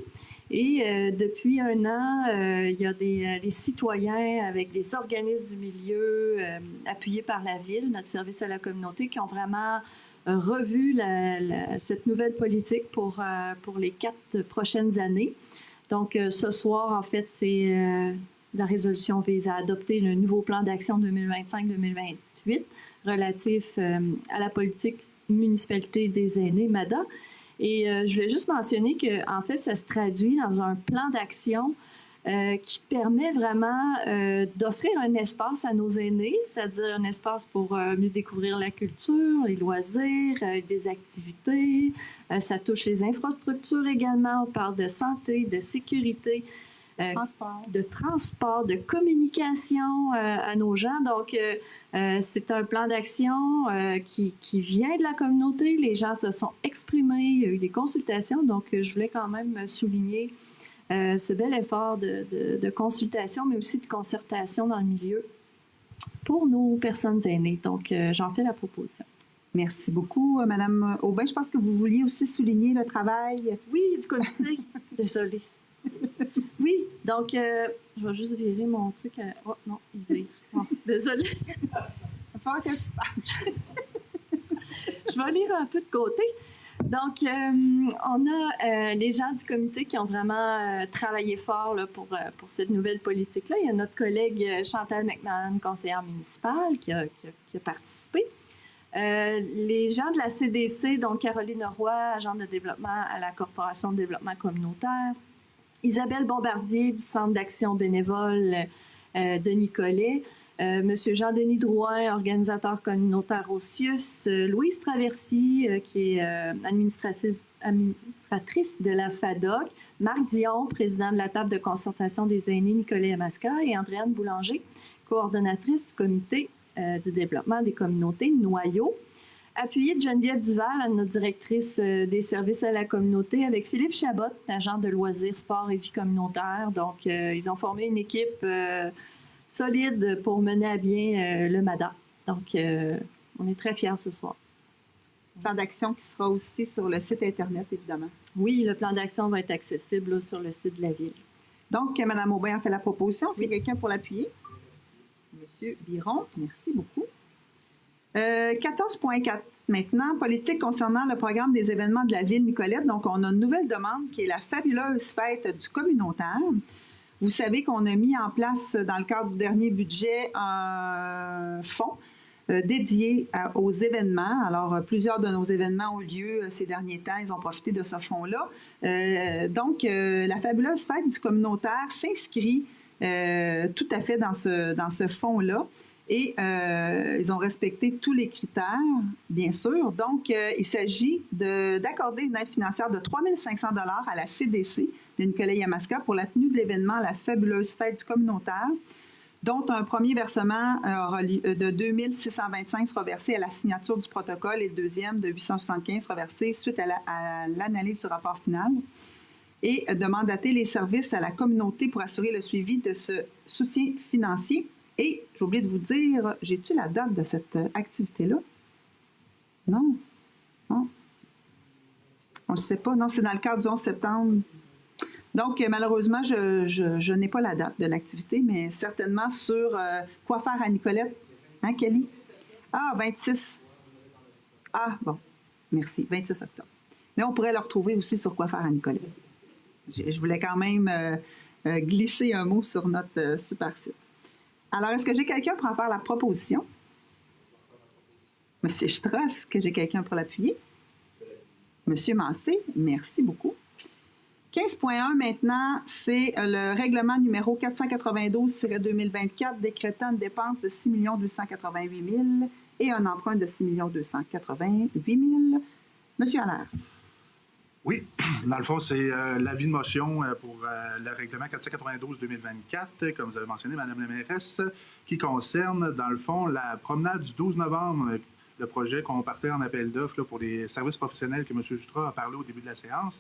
Et depuis 1 an, il y a des citoyens avec des organismes du milieu appuyés par la Ville, notre service à la communauté, qui ont vraiment revu cette nouvelle politique pour les 4 prochaines années. Donc, ce soir, en fait, la résolution vise à adopter le nouveau plan d'action 2025-2028 relatif à la politique municipalité des aînés, MADA. Et je voulais juste mentionner qu'en fait, ça se traduit dans un plan d'action qui permet vraiment d'offrir un espace à nos aînés, c'est-à-dire un espace pour mieux découvrir la culture, les loisirs, des activités. Ça touche les infrastructures également. On parle de santé, de sécurité. de transport, de communication à nos gens. Donc, c'est un plan d'action qui vient de la communauté. Les gens se sont exprimés, il y a eu des consultations. Donc, je voulais quand même souligner ce bel effort de consultation, mais aussi de concertation dans le milieu pour nos personnes aînées. Donc, j'en fais la proposition. Merci beaucoup, Madame Aubin. Je pense que vous vouliez aussi souligner le travail. Oui, du comité. Désolée. Oui, donc, je vais juste virer mon truc. Oh, non, il vire. Oh, désolée. Je vais lire un peu de côté. Donc, on a les gens du comité qui ont vraiment travaillé fort là, pour cette nouvelle politique-là. Il y a notre collègue Chantal McMahon, conseillère municipale, qui a participé. Les gens de la CDC, donc Caroline Roy, agente de développement à la Corporation de développement communautaire, Isabelle Bombardier du Centre d'action bénévole de Nicolet, Monsieur Jean-Denis Drouin, organisateur communautaire au CIUS, Louise Traversy, qui est administratrice de la FADOC, Marc Dion, président de la table de concertation des aînés Nicolet-Yamaska, et Andréane Boulanger, coordonnatrice du comité du développement des communautés Noyau. Appuyée de Geneviève Duval, notre directrice des services à la communauté, avec Philippe Chabot, agent de loisirs, sport et vie communautaire. Donc, ils ont formé une équipe solide pour mener à bien le MADA. Donc, on est très fiers ce soir. Plan d'action qui sera aussi sur le site Internet, évidemment. Oui, le plan d'action va être accessible là, sur le site de la Ville. Donc, Mme Aubin a fait la proposition. C'est quelqu'un pour l'appuyer? Monsieur Biron, merci beaucoup. 14.4 maintenant, politique concernant le programme des événements de la Ville Nicolette. Donc, on a une nouvelle demande qui est la fabuleuse fête du communautaire. Vous savez qu'on a mis en place, dans le cadre du dernier budget, un fonds dédié aux événements. Alors, plusieurs de nos événements ont lieu ces derniers temps. Ils ont profité de ce fonds-là. Donc, la fabuleuse fête du communautaire s'inscrit tout à fait dans ce fonds-là. Et ils ont respecté tous les critères, bien sûr. Donc, il s'agit d'accorder une aide financière de 3 500 $ à la CDC de Nicolet-Yamaska pour la tenue de l'événement La fabuleuse fête du communautaire, dont un premier versement de 2 625 sera versé à la signature du protocole et le deuxième de 875 sera versé suite à l'analyse du rapport final. Et de mandater les services à la communauté pour assurer le suivi de ce soutien financier. Et j'ai oublié de vous dire, j'ai-tu la date de cette activité-là? Non? Non? On ne le sait pas. Non, c'est dans le cadre du 11 septembre. Donc, malheureusement, je n'ai pas la date de l'activité, mais certainement sur quoi faire à Nicolette. Hein, Kelly? Ah, 26. Ah, bon. Merci. 26 octobre. Mais on pourrait le retrouver aussi sur quoi faire à Nicolette. Je voulais quand même glisser un mot sur notre super site. Alors, est-ce que j'ai quelqu'un pour en faire la proposition? Monsieur Strauss, est-ce que j'ai quelqu'un pour l'appuyer? Monsieur Massé, merci beaucoup. 15.1 maintenant, c'est le règlement numéro 492-2024 décrétant une dépense de 6 288 000 et un emprunt de 6 288 000. Monsieur Allaire. Oui, dans le fond, c'est l'avis de motion pour le règlement 492-2024, comme vous avez mentionné, Mme la mairesse, qui concerne, dans le fond, la promenade du 12 novembre, le projet qu'on partait en appel d'offres pour les services professionnels que M. Jutras a parlé au début de la séance,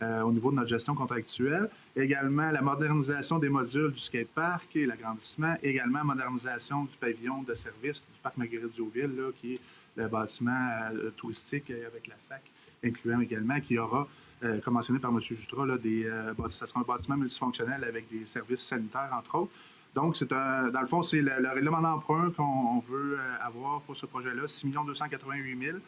au niveau de notre gestion contractuelle. Également, la modernisation des modules du skatepark et l'agrandissement. Également, modernisation du pavillon de service du parc Marguerite-Diouville, qui est le bâtiment touristique avec la SAC, incluant également, qui aura, comme mentionné par M. Jutras, ça sera un bâtiment multifonctionnel avec des services sanitaires, entre autres. Donc, dans le fond, c'est le règlement d'emprunt qu'on veut avoir pour ce projet-là, 6 288 000.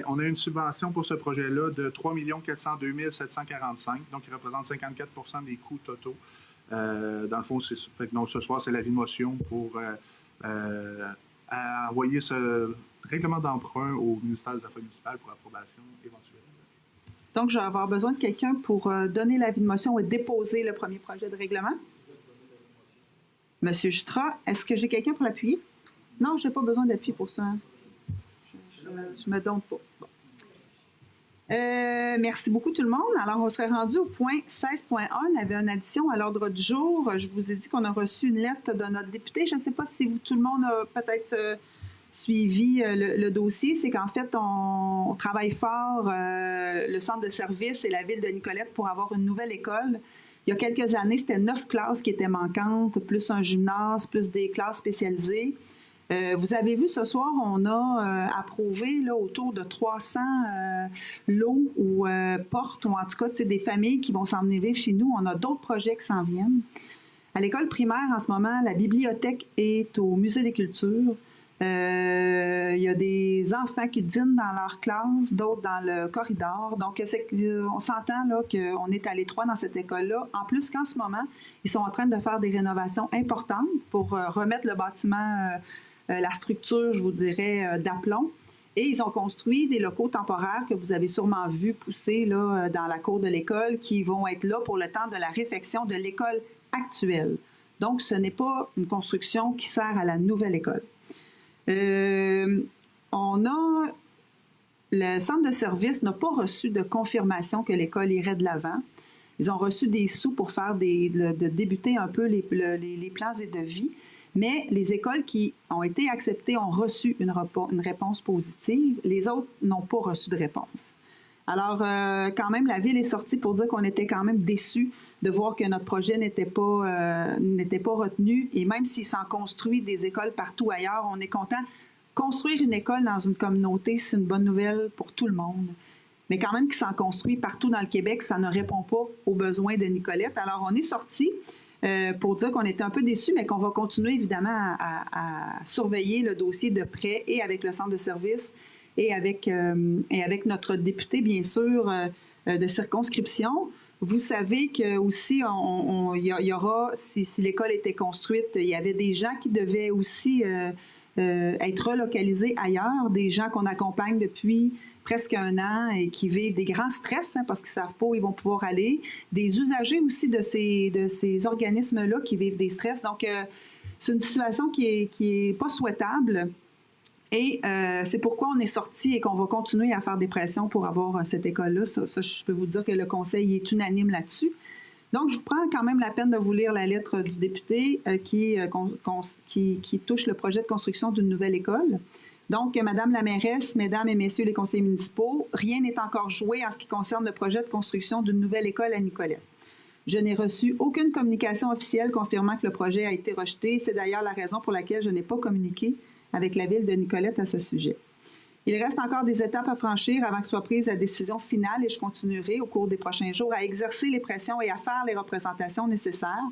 On a une subvention pour ce projet-là de 3 402 745, donc qui représente 54 des coûts totaux. Dans le fond, donc, ce soir, c'est l'avis de motion pour envoyer ce règlement d'emprunt au ministère des Affaires municipales pour approbation éventuelle. Donc, je vais avoir besoin de quelqu'un pour donner l'avis de motion et déposer le premier projet de règlement. Monsieur Jutras, est-ce que j'ai quelqu'un pour l'appuyer? Non, je n'ai pas besoin d'appui pour ça. Je ne me donne pas. Bon. Merci beaucoup tout le monde. Alors, on serait rendu au point 16.1. On avait une addition à l'ordre du jour. Je vous ai dit qu'on a reçu une lettre de notre député. Je ne sais pas si tout le monde a peut-être suivi le dossier. C'est qu'en fait, on travaille fort, le centre de service et la ville de Nicolette, pour avoir une nouvelle école. Il y a quelques années, c'était 9 classes qui étaient manquantes, plus un gymnase, plus des classes spécialisées. Vous avez vu ce soir, on a approuvé là, autour de 300 lots ou portes, ou en tout cas des familles qui vont s'en venir vivre chez nous. On a d'autres projets qui s'en viennent. À l'école primaire, en ce moment, la bibliothèque est au Musée des cultures. Il y a des enfants qui dînent dans leur classe, d'autres dans le corridor. Donc, on s'entend là qu'on est à l'étroit dans cette école-là. En plus qu'en ce moment, ils sont en train de faire des rénovations importantes pour remettre le bâtiment, la structure, je vous dirais, d'aplomb. Et ils ont construit des locaux temporaires que vous avez sûrement vu pousser là, dans la cour de l'école, qui vont être là pour le temps de la réfection de l'école actuelle. Donc, ce n'est pas une construction qui sert à la nouvelle école. Le centre de service n'a pas reçu de confirmation que l'école irait de l'avant. Ils ont reçu des sous pour faire de débuter un peu les plans et devis, mais les écoles qui ont été acceptées ont reçu une réponse positive. Les autres n'ont pas reçu de réponse. Alors, quand même, la Ville est sortie pour dire qu'on était quand même déçus de voir que notre projet n'était pas retenu. Et même s'il s'en construit des écoles partout ailleurs, on est content. Construire une école dans une communauté, c'est une bonne nouvelle pour tout le monde. Mais quand même qu'il s'en construit partout dans le Québec, ça ne répond pas aux besoins de Nicolette. Alors, on est sorti pour dire qu'on était un peu déçus, mais qu'on va continuer évidemment à surveiller le dossier de près et avec le centre de service et avec notre député, bien sûr, de circonscription. Vous savez que aussi, il y aura, si l'école était construite, il y avait des gens qui devaient aussi être relocalisés ailleurs, des gens qu'on accompagne depuis presque 1 an et qui vivent des grands stress parce qu'ils ne savent pas où ils vont pouvoir aller. Des usagers aussi de ces organismes-là qui vivent des stress. Donc, c'est une situation qui est pas souhaitable. Et c'est pourquoi on est sorti et qu'on va continuer à faire des pressions pour avoir cette école-là. Ça, je peux vous dire que le Conseil est unanime là-dessus. Donc, je vous prends quand même la peine de vous lire la lettre du député qui touche le projet de construction d'une nouvelle école. Donc, Madame la mairesse, Mesdames et Messieurs les conseillers municipaux, rien n'est encore joué en ce qui concerne le projet de construction d'une nouvelle école à Nicolette. Je n'ai reçu aucune communication officielle confirmant que le projet a été rejeté. C'est d'ailleurs la raison pour laquelle je n'ai pas communiqué avec la Ville de Nicolette à ce sujet. Il reste encore des étapes à franchir avant que soit prise la décision finale et je continuerai au cours des prochains jours à exercer les pressions et à faire les représentations nécessaires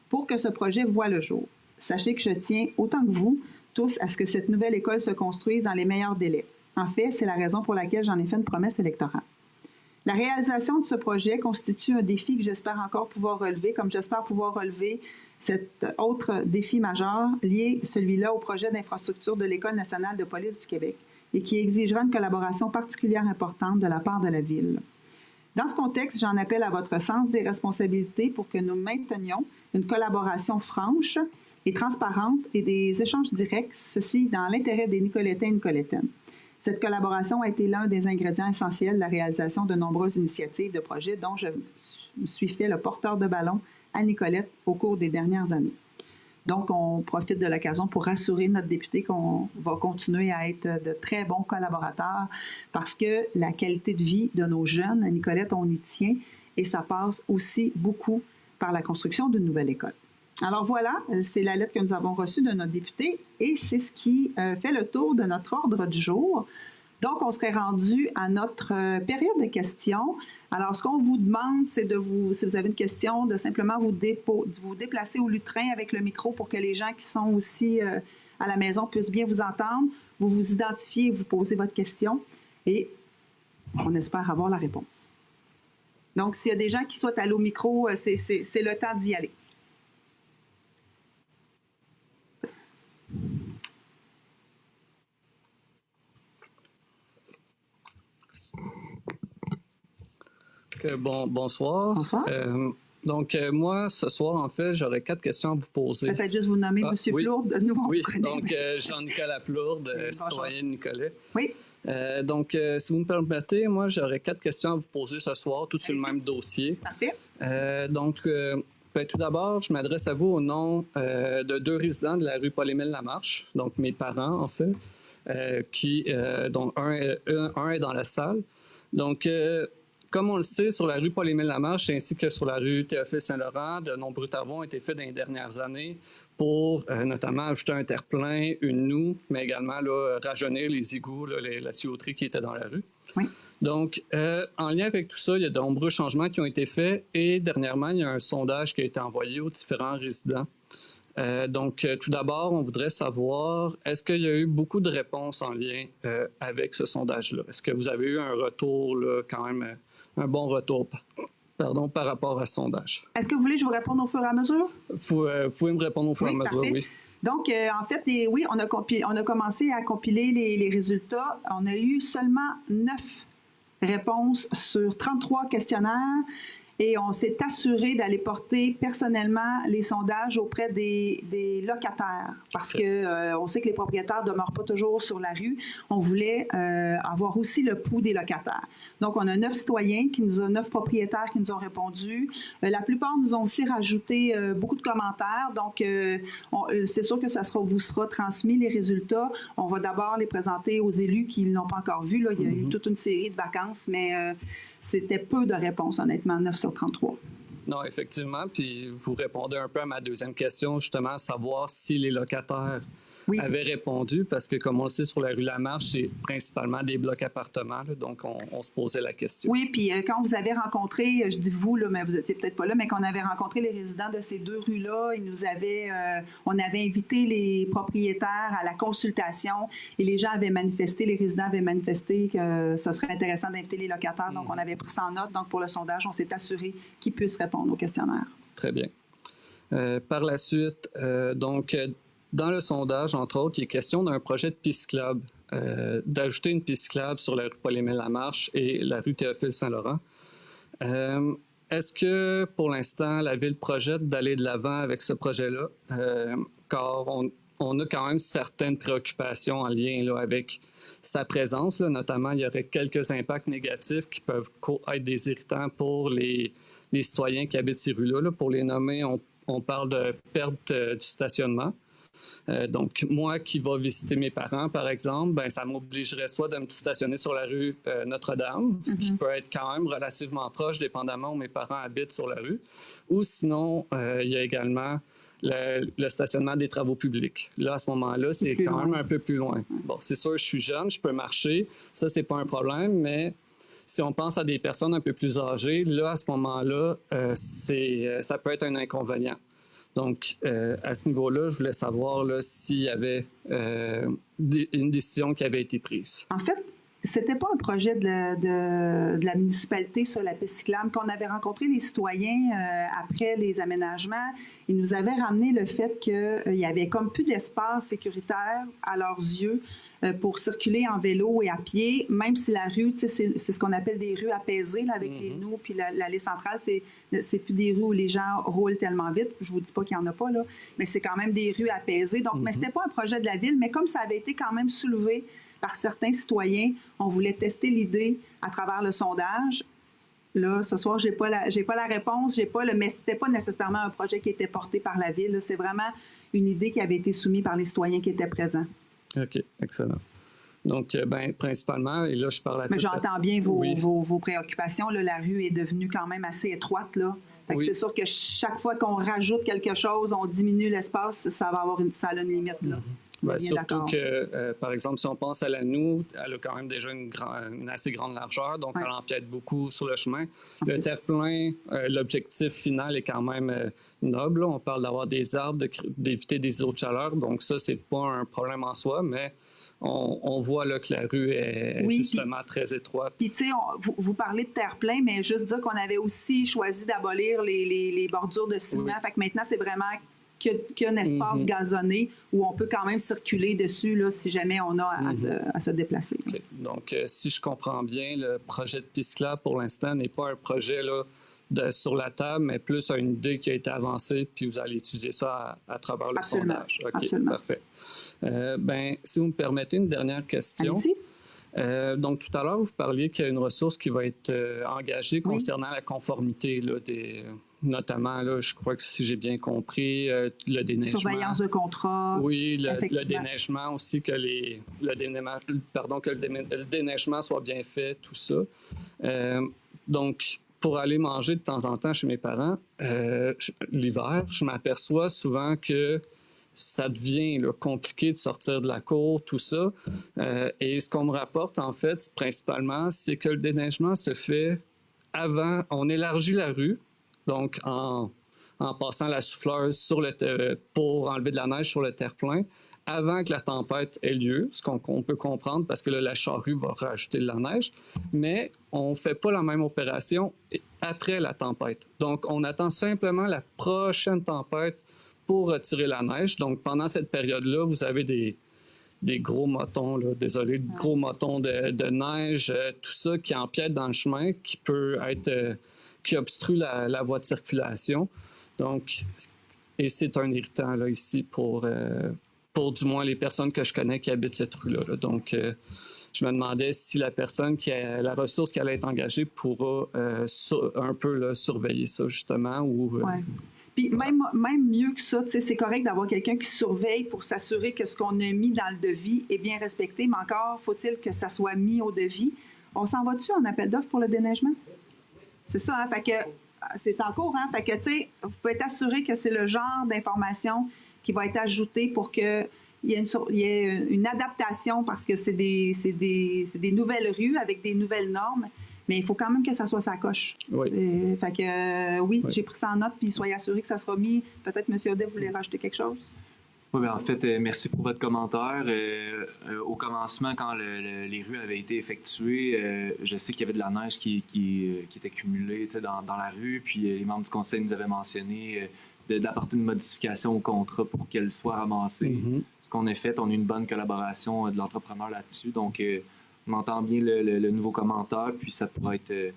pour que ce projet voie le jour. Sachez que je tiens, autant que vous, tous, à ce que cette nouvelle école se construise dans les meilleurs délais. En fait, c'est la raison pour laquelle j'en ai fait une promesse électorale. La réalisation de ce projet constitue un défi que j'espère encore pouvoir relever, comme j'espère pouvoir relever cet autre défi majeur lié, celui-là, au projet d'infrastructure de l'École nationale de police du Québec et qui exigera une collaboration particulière importante de la part de la Ville. Dans ce contexte, j'en appelle à votre sens des responsabilités pour que nous maintenions une collaboration franche et transparente et des échanges directs, ceci dans l'intérêt des Nicolettains et Nicolettaines. Cette collaboration a été l'un des ingrédients essentiels de la réalisation de nombreuses initiatives de projets dont je me suis fait le porteur de ballon à Nicolette au cours des dernières années. Donc, on profite de l'occasion pour rassurer notre député qu'on va continuer à être de très bons collaborateurs parce que la qualité de vie de nos jeunes, à Nicolette, on y tient et ça passe aussi beaucoup par la construction d'une nouvelle école. Alors voilà, c'est la lettre que nous avons reçue de notre député et c'est ce qui fait le tour de notre ordre du jour. Donc, on serait rendu à notre période de questions. Alors, ce qu'on vous demande, c'est si vous avez une question, de simplement vous déplacer au lutrin avec le micro pour que les gens qui sont aussi à la maison puissent bien vous entendre. Vous vous identifiez, vous posez votre question et on espère avoir la réponse. Donc, s'il y a des gens qui souhaitent aller au micro, c'est le temps d'y aller. Bonsoir. Bonsoir. Donc, moi, ce soir, en fait, j'aurais 4 questions à vous poser. Peut-être juste vous nommer M. Oui. Plourde. Nous, oui, donc Jean-Nicolas Plourde, citoyen de Nicolet. Oui. Donc, si vous me permettez, moi, j'aurais 4 questions à vous poser ce soir, toutes sur le même dossier. Parfait. Tout d'abord, je m'adresse à vous au nom de 2 résidents de la rue Paul-Émile Lamarche, donc mes parents, en fait, dont un est dans la salle. Donc, comme on le sait, sur la rue Paul-Émile Lamarche ainsi que sur la rue Théophile-Saint-Laurent, de nombreux travaux ont été faits dans les dernières années pour notamment ajouter un terre-plein, une noue, mais également là, rajeunir les égouts, là, la tuyauterie qui était dans la rue. Oui. Donc, en lien avec tout ça, il y a de nombreux changements qui ont été faits et dernièrement, il y a un sondage qui a été envoyé aux différents résidents. Tout d'abord, on voudrait savoir, est-ce qu'il y a eu beaucoup de réponses en lien avec ce sondage-là? Est-ce que vous avez eu un retour, là, quand même, un bon retour par rapport à ce sondage? Est-ce que vous voulez que je vous réponde au fur et à mesure? Vous pouvez me répondre au fur et à mesure, oui. Donc, en fait, oui, on a commencé à compiler les résultats. On a eu seulement 9 réponses sur 33 questionnaires. Et on s'est assuré d'aller porter personnellement les sondages auprès des locataires parce que on sait que les propriétaires ne demeurent pas toujours sur la rue. On voulait avoir aussi le pouls des locataires. Donc, on a 9 citoyens, 9 propriétaires qui nous ont répondu. La plupart nous ont aussi rajouté beaucoup de commentaires. Donc, c'est sûr que vous sera transmis les résultats. On va d'abord les présenter aux élus qui ne l'ont pas encore vu. Là. Il y a eu toute une série de vacances, mais c'était peu de réponses, honnêtement, 9 sur 33. Non, effectivement. Puis vous répondez un peu à ma deuxième question, justement, savoir si les locataires avaient répondu, parce que, comme on le sait, sur la rue Lamarche, c'est principalement des blocs appartements. Là, donc, on se posait la question. Oui, puis quand vous avez rencontré, je dis vous, là, mais vous n'étiez peut-être pas là, mais quand on avait rencontré les résidents de ces 2 rues-là, on avait invité les propriétaires à la consultation et les gens avaient manifesté, les résidents avaient manifesté que ce serait intéressant d'inviter les locataires. Donc, on avait pris ça en note. Donc, pour le sondage, on s'est assuré qu'ils puissent répondre au questionnaire. Très bien. Par la suite, dans le sondage, entre autres, il est question d'un projet de piste cyclable, d'ajouter une piste cyclable sur la rue Paul-Émile Lamarche et la rue Théophile-Saint-Laurent. Est-ce que, pour l'instant, la Ville projette d'aller de l'avant avec ce projet-là? Car on a quand même certaines préoccupations en lien là, avec sa présence. Là. Notamment, il y aurait quelques impacts négatifs qui peuvent être des irritants pour les citoyens qui habitent ces rues-là. Là. Pour les nommer, on parle de perte du stationnement. Donc, moi qui vais visiter mes parents, par exemple, ça m'obligerait soit de me stationner sur la rue Notre-Dame, ce qui peut être quand même relativement proche, dépendamment où mes parents habitent sur la rue, ou sinon, il y a également le stationnement des travaux publics. Là, à ce moment-là, c'est quand même un peu plus loin. Bon, c'est sûr, je suis jeune, je peux marcher, ça, c'est pas un problème, mais si on pense à des personnes un peu plus âgées, là, à ce moment-là, ça peut être un inconvénient. Donc, à ce niveau-là, je voulais savoir là, s'il y avait une décision qui avait été prise. En fait, c'était pas un projet de la municipalité, ça, la piste cyclable. Quand on avait rencontré les citoyens après les aménagements, ils nous avaient ramené le fait qu'il y avait comme plus d'espace sécuritaire à leurs yeux pour circuler en vélo et à pied, même si la rue, c'est ce qu'on appelle des rues apaisées là, avec les nous, puis l'allée centrale, c'est plus des rues où les gens roulent tellement vite. Je vous dis pas qu'il y en a pas, là, mais c'est quand même des rues apaisées. Donc, mais c'était pas un projet de la Ville, mais comme ça avait été quand même soulevé par certains citoyens, on voulait tester l'idée à travers le sondage. Là, ce soir, j'ai pas la réponse, mais c'était pas nécessairement un projet qui était porté par la Ville. C'est vraiment une idée qui avait été soumise par les citoyens qui étaient présents. OK, excellent. Donc, principalement, et là, je parle à mais j'entends bien vos préoccupations. Là, la rue est devenue quand même assez étroite, là. Fait que c'est sûr que chaque fois qu'on rajoute quelque chose, on diminue l'espace, ça a une limite, là. Surtout que, par exemple, si on pense à la noue, elle a quand même déjà une assez grande largeur, donc elle empiète beaucoup sur le chemin. Le terre-plein, l'objectif final est quand même noble. Là. On parle d'avoir des arbres, d'éviter des îlots de chaleur, donc ça, c'est pas un problème en soi, mais on voit là, que la rue est justement très étroite. Puis, tu sais, vous parlez de terre-plein, mais juste dire qu'on avait aussi choisi d'abolir les bordures de ciment. Fait que maintenant, c'est vraiment qu'un espace gazonné où on peut quand même circuler dessus là, si jamais on a à se déplacer. Okay. Donc, si je comprends bien, le projet de piste cyclable, pour l'instant, n'est pas un projet là, sur la table, mais plus une idée qui a été avancée, puis vous allez étudier ça à travers le sondage. OK, absolument. Parfait. Si vous me permettez une dernière question. Allez-y. Donc, tout à l'heure, vous parliez qu'il y a une ressource qui va être engagée concernant la conformité, là, notamment, là, je crois que si j'ai bien compris, le déneigement. Surveillance de contrat. Oui, le déneigement aussi, que le déneigement soit bien fait, tout ça. Donc, pour aller manger de temps en temps chez mes parents, l'hiver, je m'aperçois souvent que ça devient là, compliqué de sortir de la cour, tout ça. Et ce qu'on me rapporte, en fait, principalement, c'est que le déneigement se fait avant. On élargit la rue, donc en passant la souffleuse pour enlever de la neige sur le terre-plein, avant que la tempête ait lieu, ce qu'on peut comprendre parce que là, la charrue va rajouter de la neige, mais on ne fait pas la même opération après la tempête. Donc, on attend simplement la prochaine tempête pour retirer la neige. Donc, pendant cette période-là, vous avez des gros motons, là, désolé, gros motons de neige, tout ça qui empiète dans le chemin, qui obstrue la voie de circulation. Donc, et c'est un irritant là, ici pour du moins les personnes que je connais qui habitent cette rue-là. Là. Donc, je me demandais si la personne la ressource qui allait être engagée pourra un peu là, surveiller ça, justement. Ouais. Puis même mieux que ça, c'est correct d'avoir quelqu'un qui surveille pour s'assurer que ce qu'on a mis dans le devis est bien respecté, mais encore faut-il que ça soit mis au devis. On s'en va-tu en appel d'offres pour le déneigement? C'est ça, hein? Fait que c'est en cours, hein? Fait que, tu sais, vous pouvez être assuré que c'est le genre d'information qui va être ajouté pour qu'il y ait une adaptation parce que c'est des nouvelles rues avec des nouvelles normes, mais il faut quand même que ça soit sa coche. Oui. Fait que oui, j'ai pris ça en note, puis soyez assurés que ça sera mis. Peut-être M. Audet voulait rajouter quelque chose? Oui, bien, en fait, merci pour votre commentaire. Au commencement, quand les rues avaient été effectuées, je sais qu'il y avait de la neige qui était cumulée dans la rue, puis les membres du conseil nous avaient mentionné d'apporter une modification au contrat pour qu'elle soit ramassée. Mm-hmm. Ce qu'on a fait, on a eu une bonne collaboration de l'entrepreneur là-dessus, donc on entend bien le nouveau commentaire, puis ça pourrait être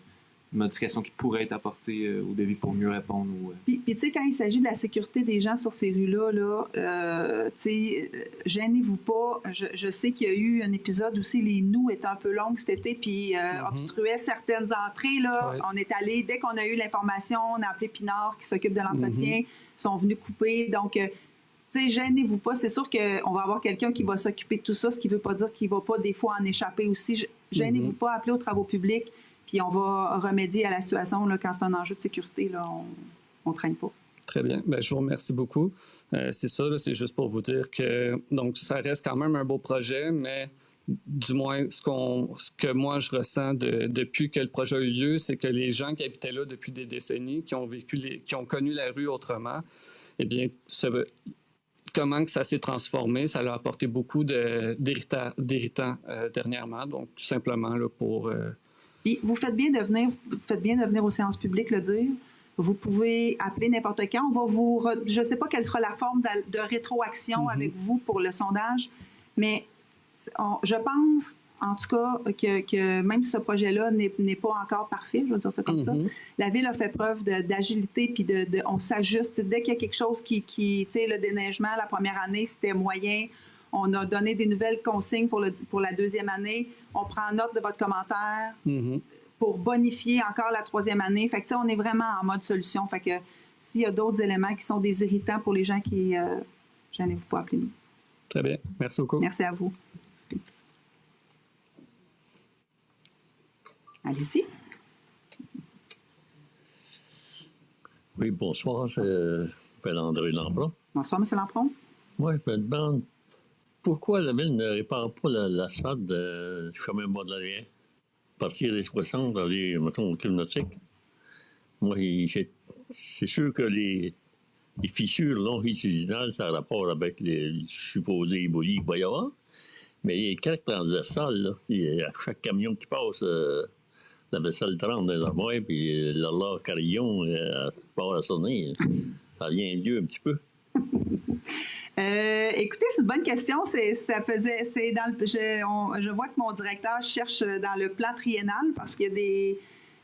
une modification qui pourrait être apportée au devis pour mieux répondre. Puis tu sais, quand il s'agit de la sécurité des gens sur ces rues-là, tu sais, gênez-vous pas. Je sais qu'il y a eu un épisode aussi, les nous étaient un peu longues cet été, puis obstruaient certaines entrées. Là. Ouais. On est allé, dès qu'on a eu l'information, on a appelé Pinard qui s'occupe de l'entretien, sont venus couper. Donc, tu sais, gênez-vous pas. C'est sûr qu'on va avoir quelqu'un qui va s'occuper de tout ça, ce qui ne veut pas dire qu'il ne va pas des fois en échapper aussi. Gênez-vous pas, appelez aux travaux publics. Puis on va remédier à la situation là, quand c'est un enjeu de sécurité. Là, on ne traîne pas. Très bien. Bien, je vous remercie beaucoup. C'est ça, là, c'est juste pour vous dire que donc ça reste quand même un beau projet, mais du moins, ce que moi je ressens depuis que le projet a eu lieu, c'est que les gens qui habitaient là depuis des décennies, qui ont connu la rue autrement, eh bien, comment que ça s'est transformé, ça leur a apporté beaucoup d'irritants dernièrement. Donc, tout simplement là, pour... Puis, vous faites bien de venir aux séances publiques le dire. Vous pouvez appeler n'importe quand. On va je ne sais pas quelle sera la forme de rétroaction avec vous pour le sondage, mais je pense, en tout cas, que même si ce projet-là n'est pas encore parfait, je vais dire ça comme ça, la Ville a fait preuve d'agilité, puis on s'ajuste. Dès qu'il y a quelque chose tu sais, le déneigement, la première année, c'était moyen. On a donné des nouvelles consignes pour la deuxième année. On prend note de votre commentaire pour bonifier encore la troisième année. Fait que, on est vraiment en mode solution. Fait que s'il y a d'autres éléments qui sont des irritants pour les gens qui... gênez-vous pas, appelez-nous. Très bien. Merci beaucoup. Merci à vous. Allez-y. Oui, bonsoir. Je m'appelle André Lampron. Bonsoir, M. Lampron. Moi, je me demande pourquoi la Ville ne répare pas l'asphalte du chemin Baudelaire, à partir des 60, aller, mettons, au club nautique. Moi, c'est sûr que les fissures longitudinales, ça a rapport avec les supposés éboulis qu'il va y avoir. Mais les craques transversales, là, à chaque camion qui passe, la vaisselle 30 dans les armoires, puis l'horloge carillon part à sonner, ça vient vieux un petit peu. Écoutez, c'est une bonne question. Je vois que mon directeur cherche dans le plan triennal parce qu'il y a des...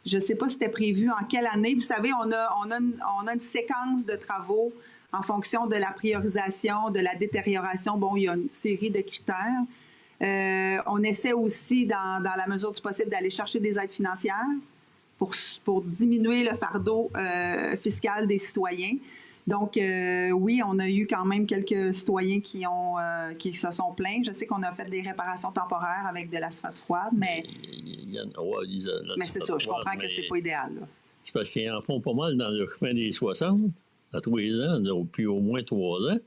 Je ne sais pas si c'était prévu en quelle année. Vous savez, on a une séquence de travaux en fonction de la priorisation, de la détérioration. Bon, il y a une série de critères. On essaie aussi, dans la mesure du possible, d'aller chercher des aides financières pour diminuer le fardeau fiscal des citoyens. Donc, oui, on a eu quand même quelques citoyens qui se sont plaints. Je sais qu'on a fait des réparations temporaires avec de l'asphalte froide, mais c'est ça, je comprends que c'est pas idéal. Là. C'est parce qu'ils en font pas mal dans le chemin des 60, à 3 ans, depuis au moins 3 ans.